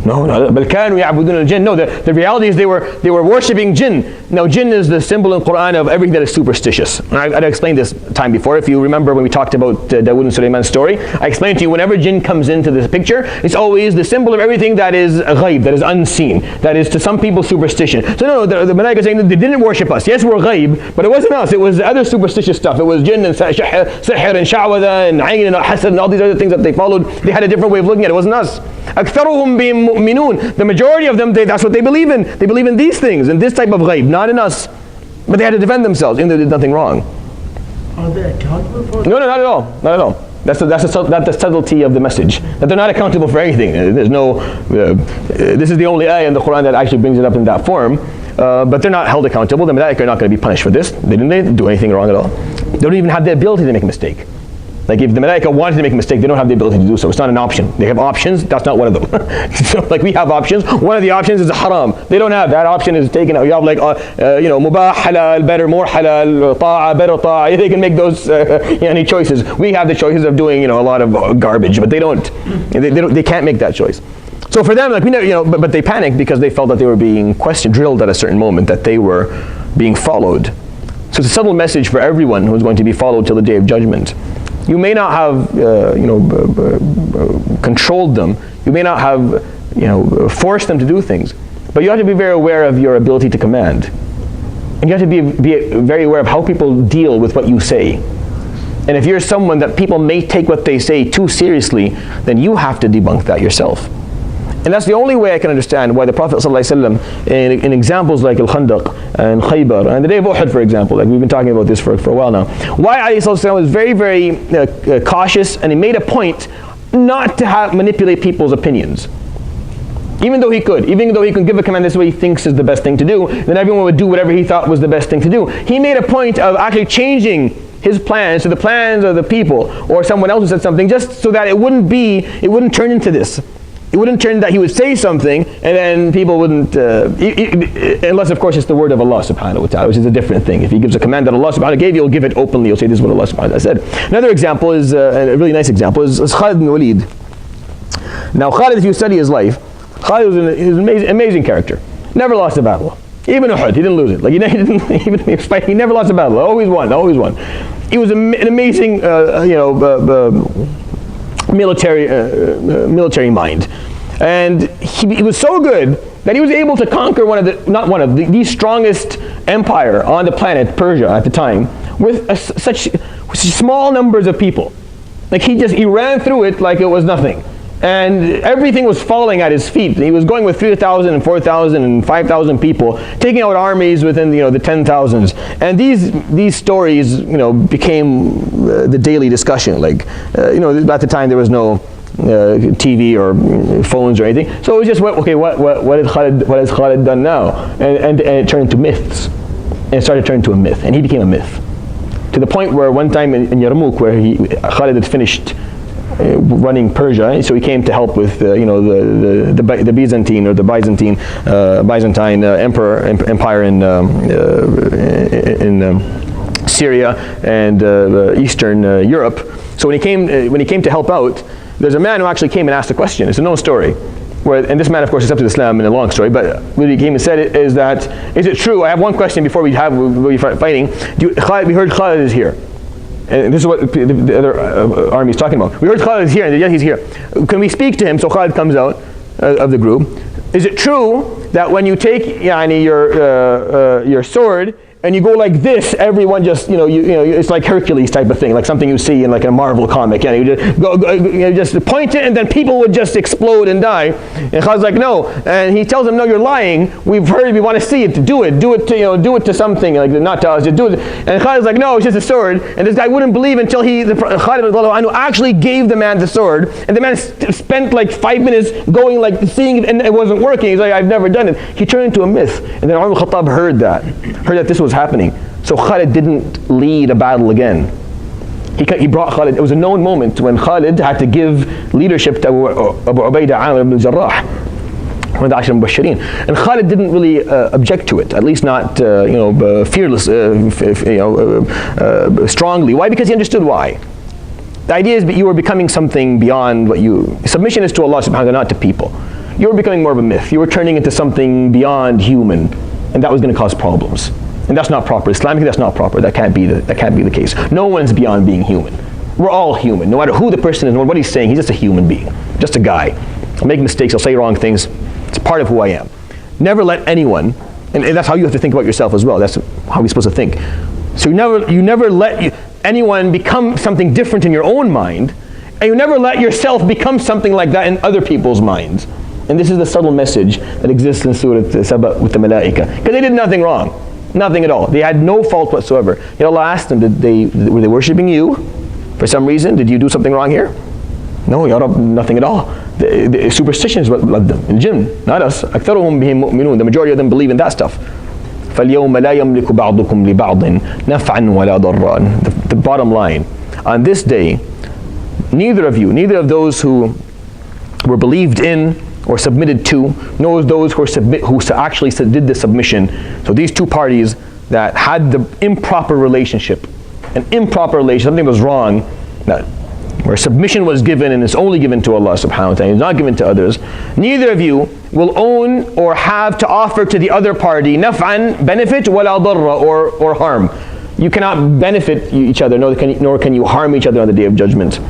A: No, بل كانوا يعبدون الجن. No, the reality is they were worshipping jinn. Now, jinn is the symbol in Quran of everything that is superstitious. And I explained this time before. If you remember when we talked about Dawood and Sulaiman's story, I explained to you whenever jinn comes into this picture, it's always the symbol of everything that is ghaib, that is unseen, that is to some people superstition. So no, the Malaika is saying that they didn't worship us. Yes, we're ghaib, but it wasn't us. It was other superstitious stuff. It was jinn and sihr and sha'wada and ayn and hasad and all these other things that they followed. They had a different way of looking at it. It wasn't us. أكثرهم بهم مؤمنون. The majority of them, that's what they believe in. They believe in these things, in this type of ghaib, not in us. But they had to defend themselves, even though they did nothing wrong.
B: Are they accountable for that?
A: No, not at all. Not at all. That's the subtlety of the message. That they're not accountable for anything. There's no. This is the only ayah in the Quran that actually brings it up in that form. But they're not held accountable. The Malaika are not going to be punished for this. They didn't do anything wrong at all. They don't even have the ability to make a mistake. Like if the Malaika wanted to make a mistake, they don't have the ability to do so. It's not an option. They have options, that's not one of them. So like we have options, one of the options is haram. They don't have, that option is taken out. You have like, mubah, halal, better, more halal, ta'a, better ta'a. They can make those any choices. We have the choices of doing a lot of garbage, but they don't. They can't make that choice. So for them, like we never, but they panicked because they felt that they were being drilled at a certain moment, that they were being followed. So it's a subtle message for everyone who's going to be followed till the Day of Judgment. You may not have, controlled them. You may not have, forced them to do things. But you have to be very aware of your ability to command. And you have to be very aware of how people deal with what you say. And if you're someone that people may take what they say too seriously, then you have to debunk that yourself. And that's the only way I can understand why the Prophet ﷺ, in examples like Al-Khandaq and Khaybar and the Day of Uhud, for example, like we've been talking about this for a while now, why ﷺ was very, very cautious, and he made a point not to manipulate people's opinions. Even though he could give a command this way he thinks is the best thing to do, then everyone would do whatever he thought was the best thing to do. He made a point of actually changing his plans to the plans of the people or someone else who said something, just so that it wouldn't turn into this. It wouldn't turn that he would say something and then people wouldn't, unless of course it's the word of Allah subhanahu wa ta'ala, which is a different thing. If he gives a command that Allah subhanahu wa ta'ala gave, he'll give it openly. He'll say this is what Allah subhanahu wa ta'ala said. Another example is, a really nice example, is Khalid bin Walid. Now Khalid, if you study his life, Khalid was an amazing character. Never lost a battle. Even Uhud, he didn't lose it. Like he never lost a battle. Always won. He was an amazing, military mind, and he was so good that he was able to conquer the strongest empire on the planet, Persia at the time, with such small numbers of people. Like he ran through it like it was nothing, and everything was falling at his feet. He was going with 3,000 and 4,000 and 5,000 people, taking out armies within the 10,000s. And these stories became the daily discussion. Like at the time there was no TV or phones or anything, so it was just what has Khalid done now? And it turned into myths, and it started turning to a myth, and he became a myth. to the point where one time in Yarmouk, where Khalid had finished running Persia, so he came to help with the Byzantine or the Byzantine empire in Syria and Eastern Europe. So when he came to help out, there's a man who actually came and asked a question. It's a known story. And this man, of course, accepted Islam in a long story, but what he came and said is it true? I have one question before we'll be fighting. We heard Khalid is here. And this is what the other army is talking about. We heard Khalid is here, and yes, he's here. Can we speak to him? So Khalid comes out of the group. Is it true that when you take your sword and you go like this, everyone just it's like Hercules type of thing, like something you see in like a Marvel comic. You just point it, and then people would just explode and die. And Khalid's like, no, and he tells them, no, you're lying. We've heard. We want to see it. Do it to something, like not to us. Just do it. And Khalid's like, no, it's just a sword. And this guy wouldn't believe until Khalid actually gave the man the sword, and the man spent like 5 minutes going like seeing it, and it wasn't working. He's like, I've never done it. He turned into a myth, and then Umar al-Khattab heard that this was happening. So Khalid didn't lead a battle again. He brought Khalid. It was a known moment when Khalid had to give leadership to Abu Ubaidah Amir ibn Jarrah, one of the Ashar al-Mubashirin. And Khalid didn't really object to it, at least not strongly. Why? Because he understood why. The idea is that you were becoming something beyond what submission is to Allah subhanahu wa ta'ala, not to people. You were becoming more of a myth. You were turning into something beyond human, and that was going to cause problems. And that's not proper. Islamically, that's not proper. That can't be the case. No one's beyond being human. We're all human. No matter who the person is, no matter what he's saying, he's just a human being, just a guy. I'll make mistakes. I'll say wrong things. It's part of who I am. Never let anyone, and that's how you have to think about yourself as well. That's how we're supposed to think. So you never let anyone become something different in your own mind, and you never let yourself become something like that in other people's minds. And this is the subtle message that exists in Surat AlSaba with the Malaika, because they did nothing wrong. Nothing at all. They had no fault whatsoever. Allah asked them, were they worshipping you for some reason? Did you do something wrong here? No, Ya Rabb, nothing at all. The superstition is what led them. And jinn, not us. أكثرهم بهم مؤمنون. The majority of them believe in that stuff. فَالْيَوْمَ لَا يَمْلِكُ بَعْضُكُمْ لِبَعْضٍ نَفْعًا وَلَا ضَرًّا. The bottom line, on this day, neither of those who were believed in or submitted to, knows those who actually did the submission. So these two parties that had the improper relationship, something was wrong, where submission was given and it's only given to Allah subhanahu wa ta'ala, it's not given to others. Neither of you will own or have to offer to the other party naf'an, benefit, wala darra, or harm. You cannot benefit each other, nor can you harm each other on the Day of Judgment.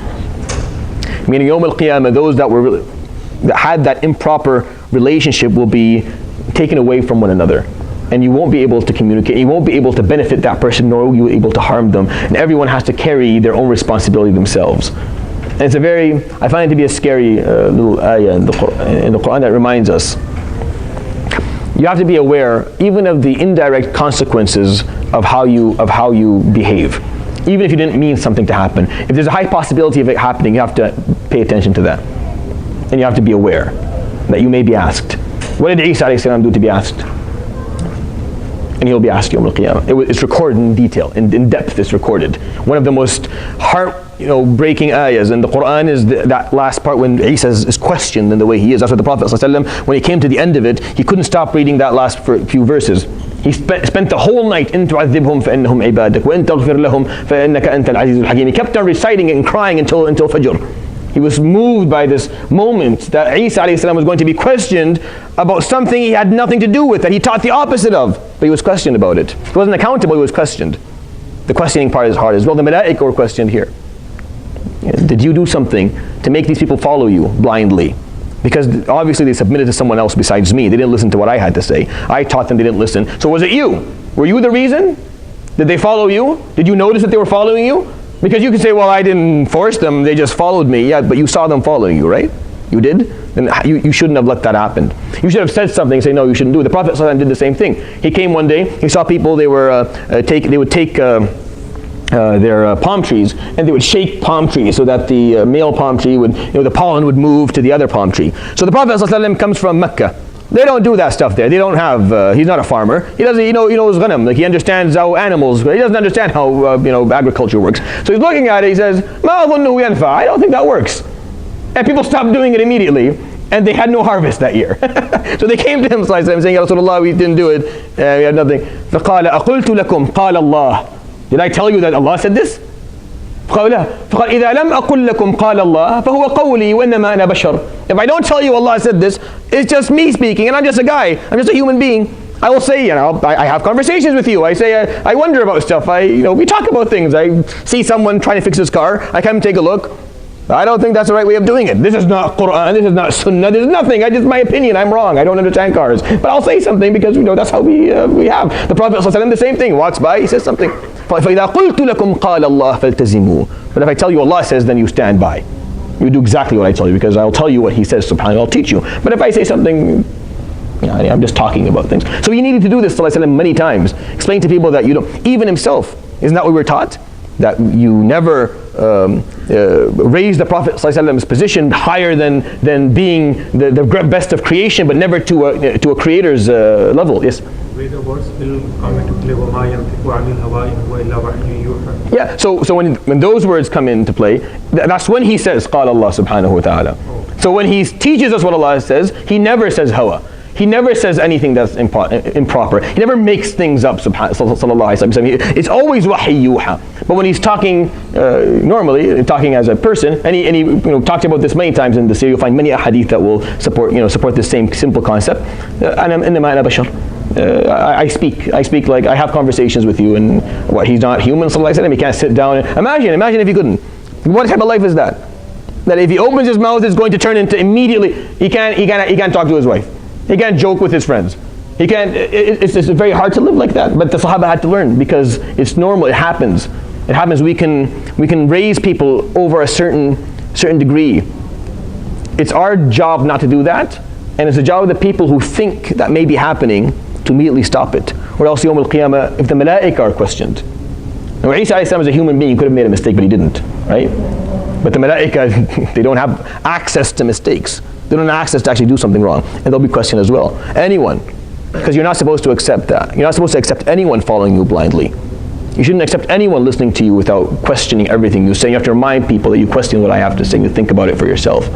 A: Meaning Yawm al-Qiyamah, those that had that improper relationship will be taken away from one another, and you won't be able to communicate, you won't be able to benefit that person, nor will you be able to harm them, and everyone has to carry their own responsibility themselves. And it's I find it to be a scary little ayah in the Quran that reminds us. You have to be aware even of the indirect consequences of how you behave, even if you didn't mean something to happen. If there's a high possibility of it happening, you have to pay attention to that. And you have to be aware that you may be asked. What did Isa a.s. do to be asked? And he'll be asked Yawm al-Qiyamah. It's recorded in detail, in depth it's recorded. One of the most heart-breaking ayahs in the Quran is that last part when Isa is questioned in the way he is. That's what the Prophet ﷺ, when he came to the end of it, he couldn't stop reading that last few verses. He spent the whole night in تُعَذِّبْهُمْ فَإِنَّهُمْ عِبَادَكَ وَإِن تَغْفِرْ لَهُمْ فَإِنَّكَ أَنْتَ الْعَزِيزُ الْحَكِيمُ. He kept on reciting it and crying until Fajr. He was moved by this moment that Isa a.s. was going to be questioned about something he had nothing to do with, that he taught the opposite of, but he was questioned about it. He wasn't accountable, he was questioned. The questioning part is hard as well. The Malaika were questioned here. Did you do something to make these people follow you blindly? Because obviously they submitted to someone else besides me. They didn't listen to what I had to say. I taught them, they didn't listen. So was it you? Were you the reason? Did they follow you? Did you notice that they were following you? Because you can say, well, I didn't force them, they just followed me. Yeah, but you saw them following you, right? You did? Then you shouldn't have let that happen. You should have said something and say, no, you shouldn't do it. The Prophet ﷺ did the same thing. He came one day, he saw people, they would take their palm trees, and they would shake palm trees so that the male palm tree would, the pollen would move to the other palm tree. So the Prophet ﷺ comes from Mecca, They don't do that stuff there. They don't have, he's not a farmer. He doesn't, he knows ghanam. Like, he understands how animals, he doesn't understand how, agriculture works. So he's looking at it, he says, ma adhunnuhu yanfa. I don't think that works. And people stopped doing it immediately, and they had no harvest that year. So they came to him saying, Ya Rasulullah, we didn't do it, we had nothing. فَقَالَ أَقُلْتُ لَكُمْ قَالَ اللَّهِ. Did I tell you that Allah said this? فقال إذا لم أقل لكم قال الله فهو قولي وإنما أنا بشر. If I don't tell you Allah said this, it's just me speaking, and I'm just a guy, I'm just a human being. I will say, I have conversations with you. I say, I wonder about stuff. We talk about things. I see someone trying to fix his car. I come and take a look. I don't think that's the right way of doing it. This is not Quran. This is not Sunnah. This is nothing. It's my opinion. I'm wrong. I don't understand cars. But I'll say something because that's how we have. The Prophet ﷺ, the same thing. Walks by, he says something. فَإِذَا قُلْتُ لَكُمْ قَالَ اللَّهُ فَالْتَزِمُوا. But if I tell you Allah says, then you stand by. You do exactly what I tell you, because I'll tell you what He says, subhanahu, I'll teach you. But if I say something, I'm just talking about things. So He needed to do this many times. Explain to people that even Himself, isn't that what we were taught? That you never raise the Prophet ﷺ's position higher than being the best of creation, but never to a creator's level. Yes? Yeah, so when those words come into play, that's when he says, قال الله سبحانه وتعالى. So when he teaches us what Allah says, he never says hawa. He never says anything that's improper. He never makes things up, sallallahu alaihi wasallam. It's always wahi yuha. But when he's talking normally, talking as a person, and he talked about this many times in the series, you'll find many ahadith that will support this same simple concept. I speak like I have conversations with you, and he's not human, sallallahu alaihi wasallam. He can't sit down. Imagine if he couldn't. What type of life is that? That if he opens his mouth, it's going to turn into immediately. He can't talk to his wife. He can't joke with his friends. He can't. It's very hard to live like that. But the Sahaba had to learn, because it's normal. It happens. It happens. We can raise people over a certain degree. It's our job not to do that, and it's the job of the people who think that may be happening to immediately stop it. Or else Yawm al-Qiyamah, if the Malaika are questioned. Now Isa alayhi salam is a human being. He could have made a mistake, but he didn't. Right? But the Malaika, they don't have access to mistakes. They don't have access to actually do something wrong, and they'll be questioned as well. Anyone, because you're not supposed to accept that. You're not supposed to accept anyone following you blindly. You shouldn't accept anyone listening to you without questioning everything you say. You have to remind people that you question what I have to say. You think about it for yourself.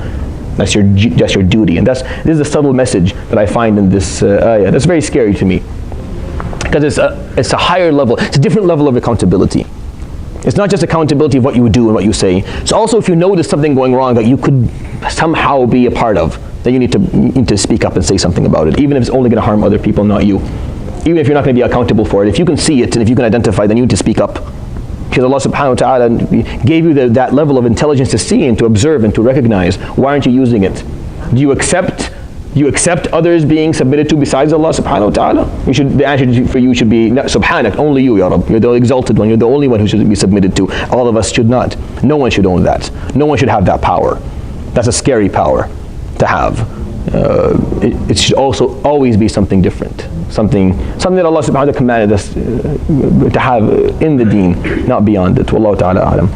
A: That's your duty, and this is a subtle message that I find in this ayah. That's very scary to me, because it's a higher level. It's a different level of accountability. It's not just accountability of what you do and what you say. It's also if you notice something going wrong that you could somehow be a part of, then you need to speak up and say something about it, even if it's only going to harm other people, not you. Even if you're not going to be accountable for it, if you can see it and if you can identify, then you need to speak up. Because Allah subhanahu wa ta'ala gave you that level of intelligence to see and to observe and to recognize. Why aren't you using it? Do you accept others being submitted to besides Allah subhanahu wa ta'ala? The answer for you should be subhanak, only you, Ya Rabb. You're the exalted one, you're the only one who should be submitted to. All of us should not. No one should own that. No one should have that power. That's a scary power to have. It should also always be something different. Something that Allah subhanahu wa ta'ala commanded us to have in the deen, not beyond it. Wallahu ta'ala a'lam.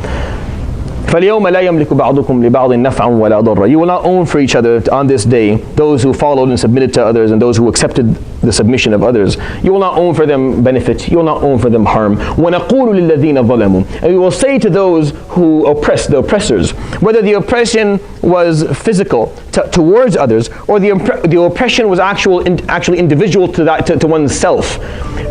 A: فَالْيَوْمَ لَا يَمْلِكُ بَعْضُكُمْ لِبَعْضٍ نَفْعًا وَلَا ضَرًّا. You will not own for each other on this day, those who followed and submitted to others and those who accepted the submission of others. You will not own for them benefit, you will not own for them harm. وَنَقُولُ لِلَّذِينَ ظَلَمُوا. And we will say to those who oppress, the oppressors, whether the oppression was physical towards others, or the oppression was actually individual to oneself.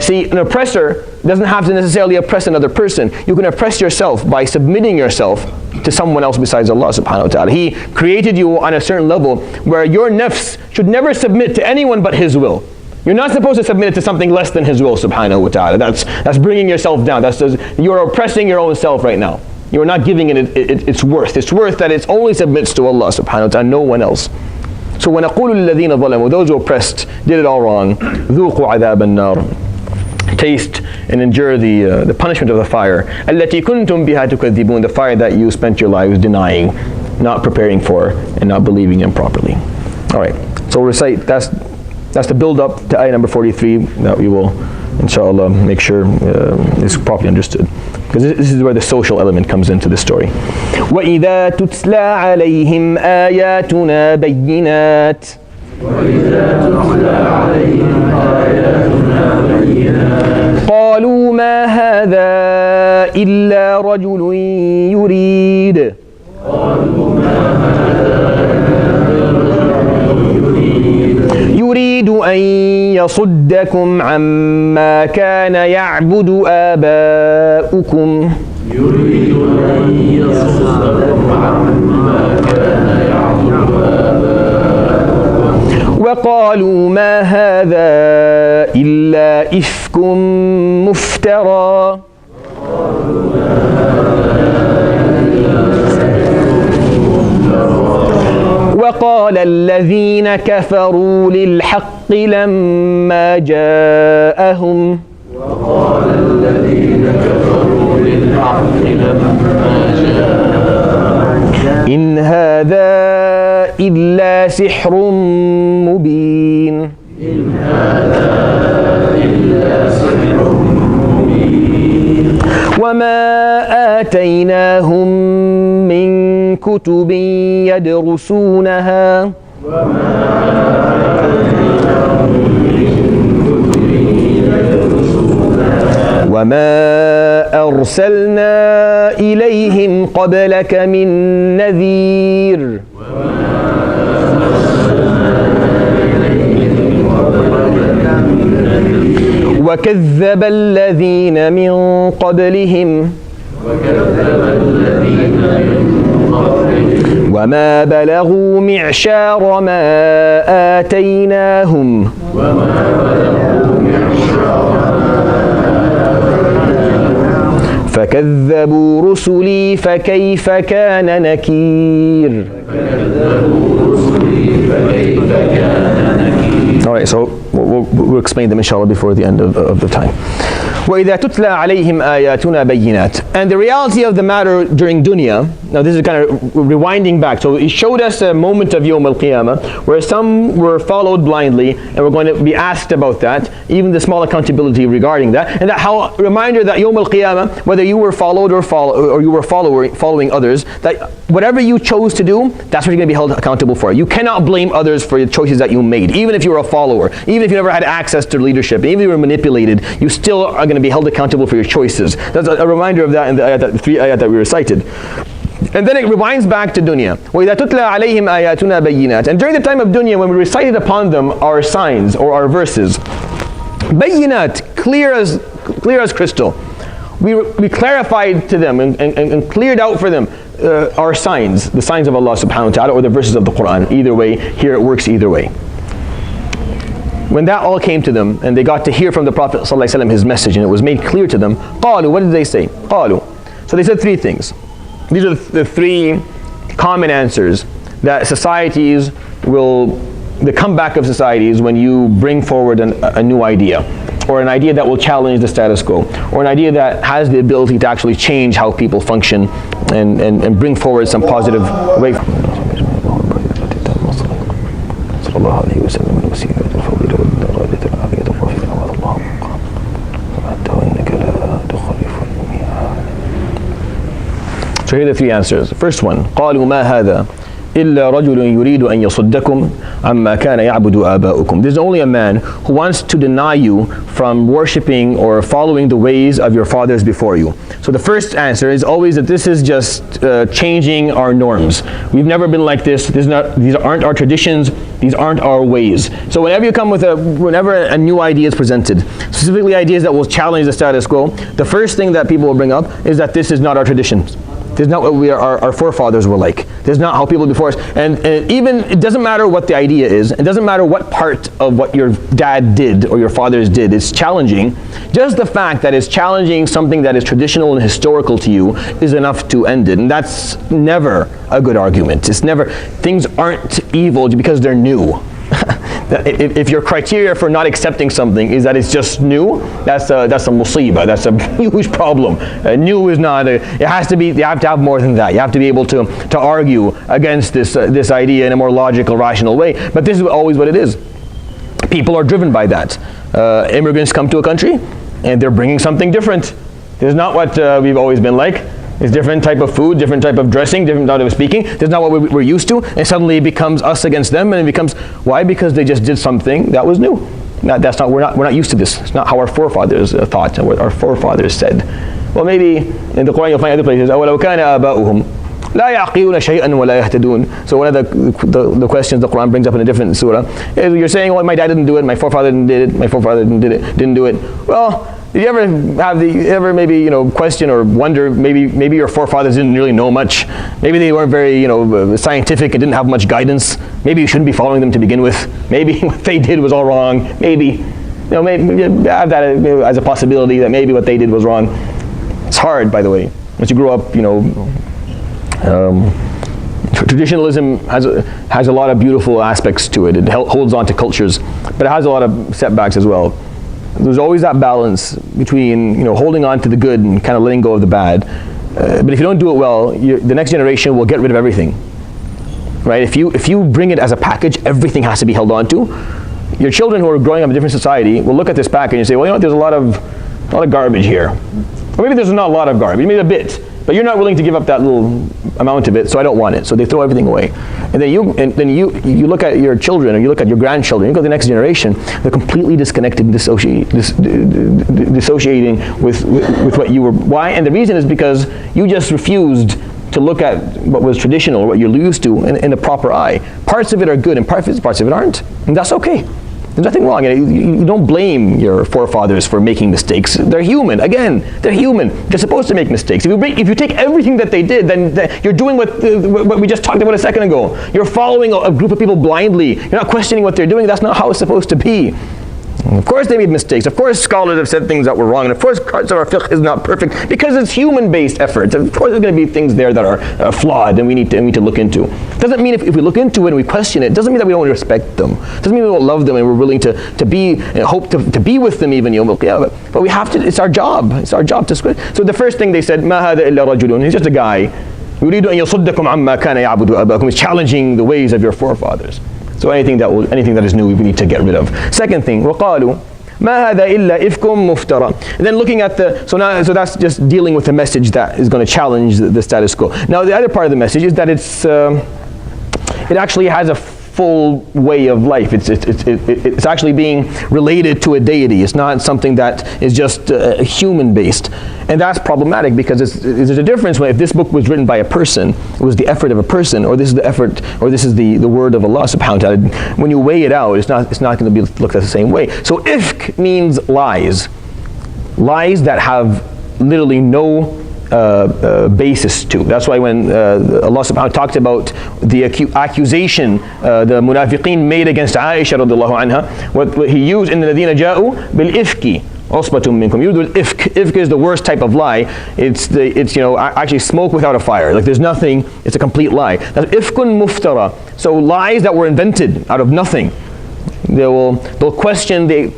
A: See, an oppressor doesn't have to necessarily oppress another person. You can oppress yourself by submitting yourself to someone else besides Allah subhanahu wa ta'ala. He created you on a certain level where your nafs should never submit to anyone but His will. You're not supposed to submit it to something less than His will subhanahu wa ta'ala. That's bringing yourself down. You're oppressing your own self right now. You're not giving it its worth. It's worth that it only submits to Allah subhanahu wa ta'ala, no one else. So وَنَقُولُ لِلَّذِينَ ظَلَمُوا, those who oppressed, did it all wrong, ذُوقُوا عَذَابَ النَّارِ, taste and endure the punishment of the fire. الَّتِي كُنْتُمْ بِهَا تُكَذِّبُونَ, the fire that you spent your lives denying, not preparing for, and not believing in properly. Alright, so we'll recite, that's the build up to ayah number 43 that we will inshallah make sure is properly understood. Because this is where the social element comes into the story. وَإِذَا تُتْلَى عَلَيْهِمْ آيَاتُنَا بَيِّنَاتٍ قالوا ما هذا إلا رجل يريد أن يصدكم عما كان يعبد آباؤكم وقالوا ما هذا إلا إفك مفترى وقال الذين كفروا للحق لما جاءهم إن هذا إلا سحر مبين وما آتيناهم من كتب يدرسونها وما أرسلنا إليهم قبلك من نذير وكذب الذين من قبلهم وما بلغوا معشار ما آتيناهم فكذبوا رسلي فكيف كان نكير. Alright, so we'll explain them inshallah before the end of the time. وَإِذَا تُتْلَى عَلَيْهِمْ آيَاتُنَا بَيِّنَاتٍ. And the reality of the matter during dunya, now this is kind of rewinding back, so it showed us a moment of Yawm al-Qiyamah where some were followed blindly, and we're going to be asked about that, even the small accountability regarding that, and that how reminder that Yawm al-Qiyamah, whether you were followed or you were following others, that whatever you chose to do, that's what you're going to be held accountable for. You cannot blame others for the choices that you made, even if you were a follower, even if you never had access to leadership, even if you were manipulated, you still are going to be held accountable for your choices. That's a reminder of that in the ayat, the 3 ayat that we recited. And then it rewinds back to dunya. وَإِذَا تُتْلَى عَلَيْهِمْ آيَاتُنَا بَيِّنَاتٍ. And during the time of dunya, when we recited upon them our signs or our verses, بَيِّنَات, clear as crystal, we clarified to them and cleared out for them our signs, the signs of Allah subhanahu wa ta'ala, or the verses of the Quran. Either way, here it works either way. When that all came to them and they got to hear from the Prophet ﷺ his message and it was made clear to them, قالوا, what did they say? قالوا. So they said 3 things. These are the 3 common answers that societies will, the comeback of societies when you bring forward a new idea, or an idea that will challenge the status quo, or an idea that has the ability to actually change how people function and bring forward some positive way. So here are the 3 answers. First one, قالوا ما هذا إلا رجل يريد أن يصدكم عما كان يعبد آباؤكم. There's only a man who wants to deny you from worshipping or following the ways of your fathers before you. So the first answer is always that this is just changing our norms. We've never been like this. These aren't our traditions. These aren't our ways. So whenever you come with whenever a new idea is presented, specifically ideas that will challenge the status quo, the first thing that people will bring up is that this is not our traditions. This is not what our forefathers were like. This is not how people before us. And even, it doesn't matter what the idea is. It doesn't matter what part of what your dad did or your fathers did. It's challenging. Just the fact that it's challenging something that is traditional and historical to you is enough to end it. And that's never a good argument. It's never, things aren't evil because they're new. If your criteria for not accepting something is that it's just new, that's a musibah, that's a huge problem. New is not, it has to be, you have to have more than that. You have to be able to argue against this idea in a more logical, rational way. But this is always what it is. People are driven by that. Immigrants come to a country and they're bringing something different. This is not what we've always been like. It's different type of food, different type of dressing, different type of speaking. That's not what we're used to, and suddenly it becomes us against them, and it becomes, why? Because they just did something that was new. That's not, we're not used to this. It's not how our forefathers thought, and what our forefathers said. Well, maybe in the Quran you'll find other places, أَوَلَوْ كَانَ آبَاؤُهُمْ لَا يَعْقِلُونَ شَيْئًا وَلَا يَهْتَدُونَ. So one of the questions the Quran brings up in a different surah is, you're saying, well, my dad didn't do it, my forefather didn't do it, my forefather didn't do it. Well, did you ever maybe question or wonder, maybe your forefathers didn't really know much, maybe they weren't very scientific and didn't have much guidance, maybe you shouldn't be following them to begin with, maybe what they did was all wrong, maybe maybe have that as a possibility, that maybe what they did was wrong. It's hard, by the way, once you grow up. Traditionalism has a lot of beautiful aspects to it. It holds on to cultures, but it has a lot of setbacks as well. There's always that balance between holding on to the good and kind of letting go of the bad. But if you don't do it well, the next generation will get rid of everything, right? If you bring it as a package, everything has to be held on to. Your children who are growing up in a different society will look at this package and say, well, there's a lot of garbage here, or maybe there's not a lot of garbage, maybe a bit. But you're not willing to give up that little amount of it, so I don't want it. So they throw everything away. And then you look at your children, or you look at your grandchildren, you go to the next generation, they're completely disconnected, dissociating with what you were. Why? And the reason is because you just refused to look at what was traditional, or what you're used to, in the proper eye. Parts of it are good, and parts of it aren't. And that's okay. There's nothing wrong. You don't blame your forefathers for making mistakes. They're human. Again, they're human. They're supposed to make mistakes. If you take everything that they did, then you're doing what we just talked about a second ago. You're following a group of people blindly. You're not questioning what they're doing. That's not how it's supposed to be. Of course they made mistakes. Of course scholars have said things that were wrong. And of course parts of our fiqh is not perfect, because it's human-based efforts. Of course there's going to be things there that are flawed, and we need to look into. Doesn't mean if we look into it and we question it, doesn't mean that we don't respect them. Doesn't mean we don't love them and we're willing to be, hope to be with them even. But we have to, it's our job. It's our job to spread. So the first thing they said, مَا هَذَا إِلَّا رَجُلٌ. He's just a guy. يُرِيدُ أَن يَصُدَّكُمْ عَمَّا كَانَ يَعْبُدُ أَبَاكُمْ. He's challenging the ways of your forefathers. So anything that is new, we need to get rid of. Second thing, وَقَالُوا مَا هَذَا إِلَّا إِفْكٌ مُفْتَرًى. And then looking at so that's just dealing with the message that is going to challenge the status quo. Now the other part of the message is that it actually has a full way of life. It's actually being related to a deity. It's not something that is just human based, and that's problematic, because there's a difference if this book was written by a person, it was the effort of a person, or this is the effort, or this is the word of Allah subhanahu wa ta'ala. When you weigh it out, it's not going to be looked at the same way. So ifk means lies that have literally no basis to. That's why when Allah subhanahu wa ta'ala talked about the accusation the munafiqeen made against Aisha radiallahu anha, what he used in the الَّذِينَ جَاءُوا بِالْإِفْكِ عُصْبَةٌ مِّنكُمْ. Ifk is the worst type of lie. It's actually smoke without a fire. Like there's nothing, it's a complete lie. That's ifkun muftara. So lies that were invented out of nothing. They'll question the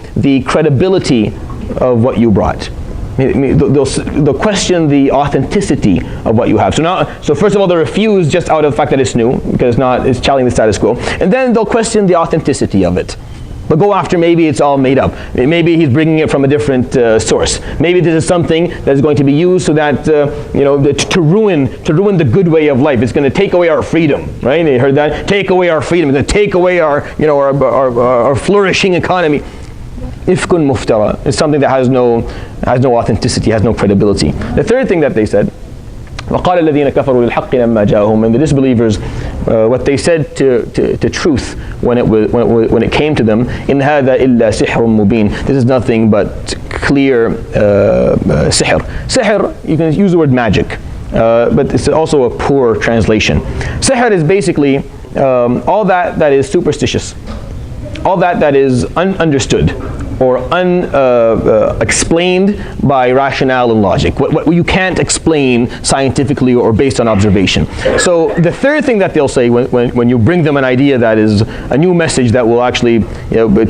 A: credibility of what you brought. They'll question the authenticity of what you have. So first of all, they refuse just out of the fact that it's new, because it's challenging the status quo. And then they'll question the authenticity of it. But go after maybe it's all made up. Maybe he's bringing it from a different source. Maybe this is something that is going to be used so that to ruin the good way of life. It's going to take away our freedom, right? You heard that? Take away our freedom. It's going to take away our flourishing economy. Ifkun muftara is something that has no authenticity, has no credibility. The third thing that they said, وَقَالَ الَّذِينَ كَفَرُوا لِلْحَقِّ لَمَّا جَاءَهُمْ. And the disbelievers, what they said to truth when it came to them, إِنْ هَذَا إِلَّا سِحْرٌ مُبِينٌ. This is nothing but clear sihr. Sihr, you can use the word magic, but it's also a poor translation. Sihr is basically all that is superstitious, all that is ununderstood or unexplained by rationale and logic, what you can't explain scientifically or based on observation. So the third thing that they'll say when you bring them an idea that is a new message that will actually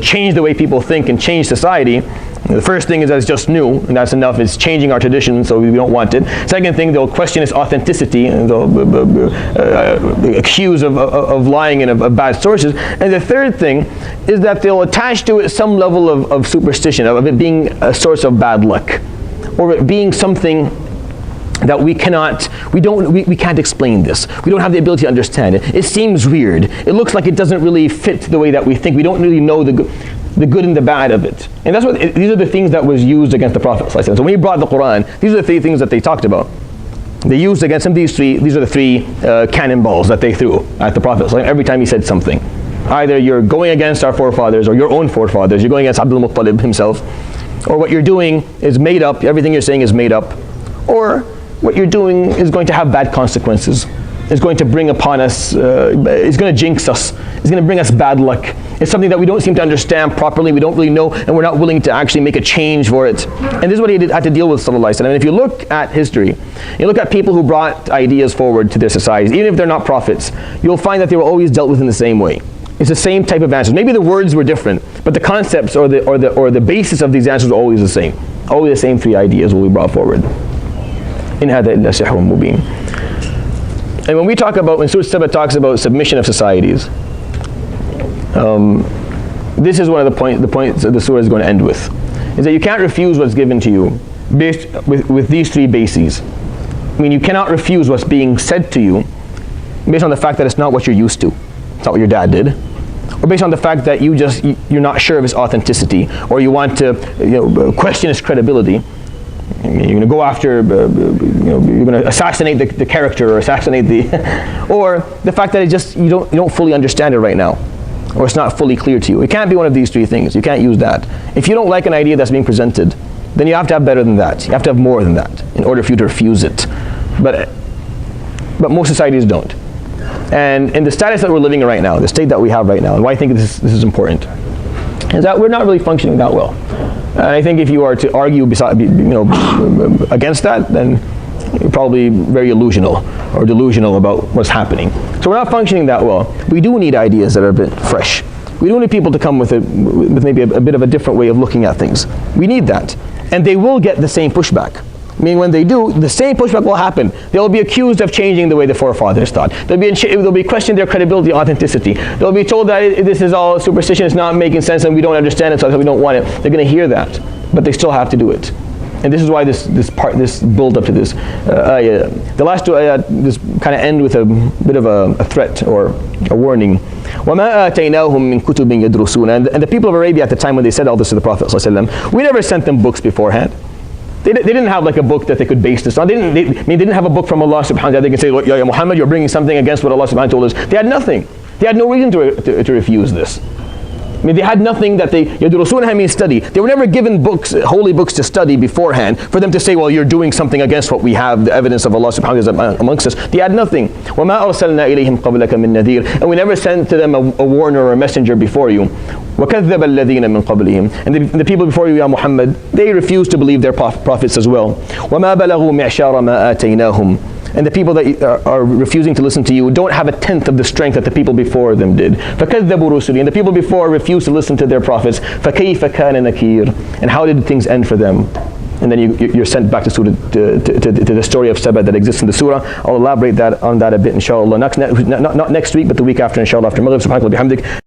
A: change the way people think and change society, the first thing is that it's just new, and that's enough. It's changing our tradition, so we don't want it. Second thing, they'll question its authenticity, and they'll accuse of lying and of bad sources. And the third thing is that they'll attach to it some level of superstition, of it being a source of bad luck, or it being something that we can't explain this. We don't have the ability to understand it. It seems weird. It looks like it doesn't really fit the way that we think. We don't really know the good and the bad of it. And that's what these are the things that was used against the Prophet. So when he brought the Quran, these are the three things that they talked about. They used against him these are the three cannonballs that they threw at the Prophet every time he said something. Either you're going against our forefathers or your own forefathers, you're going against Abdul Muttalib himself, or what you're doing is made up, everything you're saying is made up, or what you're doing is going to have bad consequences. It's going to bring upon us, it's going to jinx us, it's going to bring us bad luck. It's something that we don't seem to understand properly, we don't really know, and we're not willing to actually make a change for it. And this is what he had to deal with, sallallahu alaihi wasallam. And if you look at history, you look at people who brought ideas forward to their societies, even if they're not prophets, you'll find that they were always dealt with in the same way. It's the same type of answers. Maybe the words were different, but the concepts or the basis of these answers were always the same. Always the same three ideas will be brought forward. In hada illa sihrun mubin. And when Surah AlSaba talks about submission of societies, this is one of the points that the surah is going to end with, is that you can't refuse what's given to you based with these three bases. I mean, you cannot refuse what's being said to you based on the fact that it's not what you're used to. It's not what your dad did. Or based on the fact that you're not sure of its authenticity, or you want to question its credibility. You're going to go after, you're going to assassinate the character, or assassinate or the fact that you don't fully understand it right now, or it's not fully clear to you. It can't be one of these three things. You can't use that. If you don't like an idea that's being presented, then you have to have better than that. You have to have more than that in order for you to refuse it. But most societies don't. And in the status that we're living in right now, the state that we have right now, and why I think this is important, is that we're not really functioning that well. And I think if you are to argue against that, then you're probably very delusional about what's happening. So we're not functioning that well. We do need ideas that are a bit fresh. We do need people to come with maybe a bit of a different way of looking at things. We need that. And they will get the same pushback. Meaning when they do, the same pushback will happen. They will be accused of changing the way the forefathers thought. They'll be questioning their credibility, authenticity. They'll be told that this is all superstition, it's not making sense, and we don't understand it, so we don't want it. They're going to hear that, but they still have to do it. And this is why this build up to this ayah. The last two ayat, this kind of end with a bit of a threat or a warning. وَمَا آتَيْنَاهُمْ مِنْ كُتُبٍ يَدْرُسُونَ. And the people of Arabia at the time when they said all this to the Prophet ﷺ, we never sent them books beforehand. They didn't have like a book that they could base this on. They didn't have a book from Allah subhanahu wa ta'ala. They can say, look, ya Muhammad, you're bringing something against what Allah subhanahu wa ta'ala told us. They had nothing. They had no reason to refuse this. I mean, they had nothing that يَدْرُسُونَهَا means study. They were never given books, holy books to study beforehand for them to say, well, you're doing something against what we have, the evidence of Allah subhanahu wa ta'ala amongst us. They had nothing. وَمَا أَرْسَلْنَا إِلَيْهim قَبْلَكَ مِن نَذِيرٍ. And we never sent to them a warner or a messenger before you. وَكَذَّبَ الَّذِينَ مِن قَبْلِهِمْ. And the people before you, Ya Muhammad, they refused to believe their prophets as well. وَمَا بَلَغُوا مِعْشَارَ مَا آتَيْنَاهُمْ. And the people that are refusing to listen to you don't have a tenth of the strength that the people before them did. فَكَذَّبُوا رُسُلِي. And the people before refused to listen to their prophets. فَكَيْفَ كَانَ نَكِيرٌ. And how did things end for them? And then you're sent back to the story of Saba that exists in the surah. I'll elaborate on that a bit, inshallah. Not next week, but the week after, inshallah, after Maghrib. Subhanakallah bihamdik.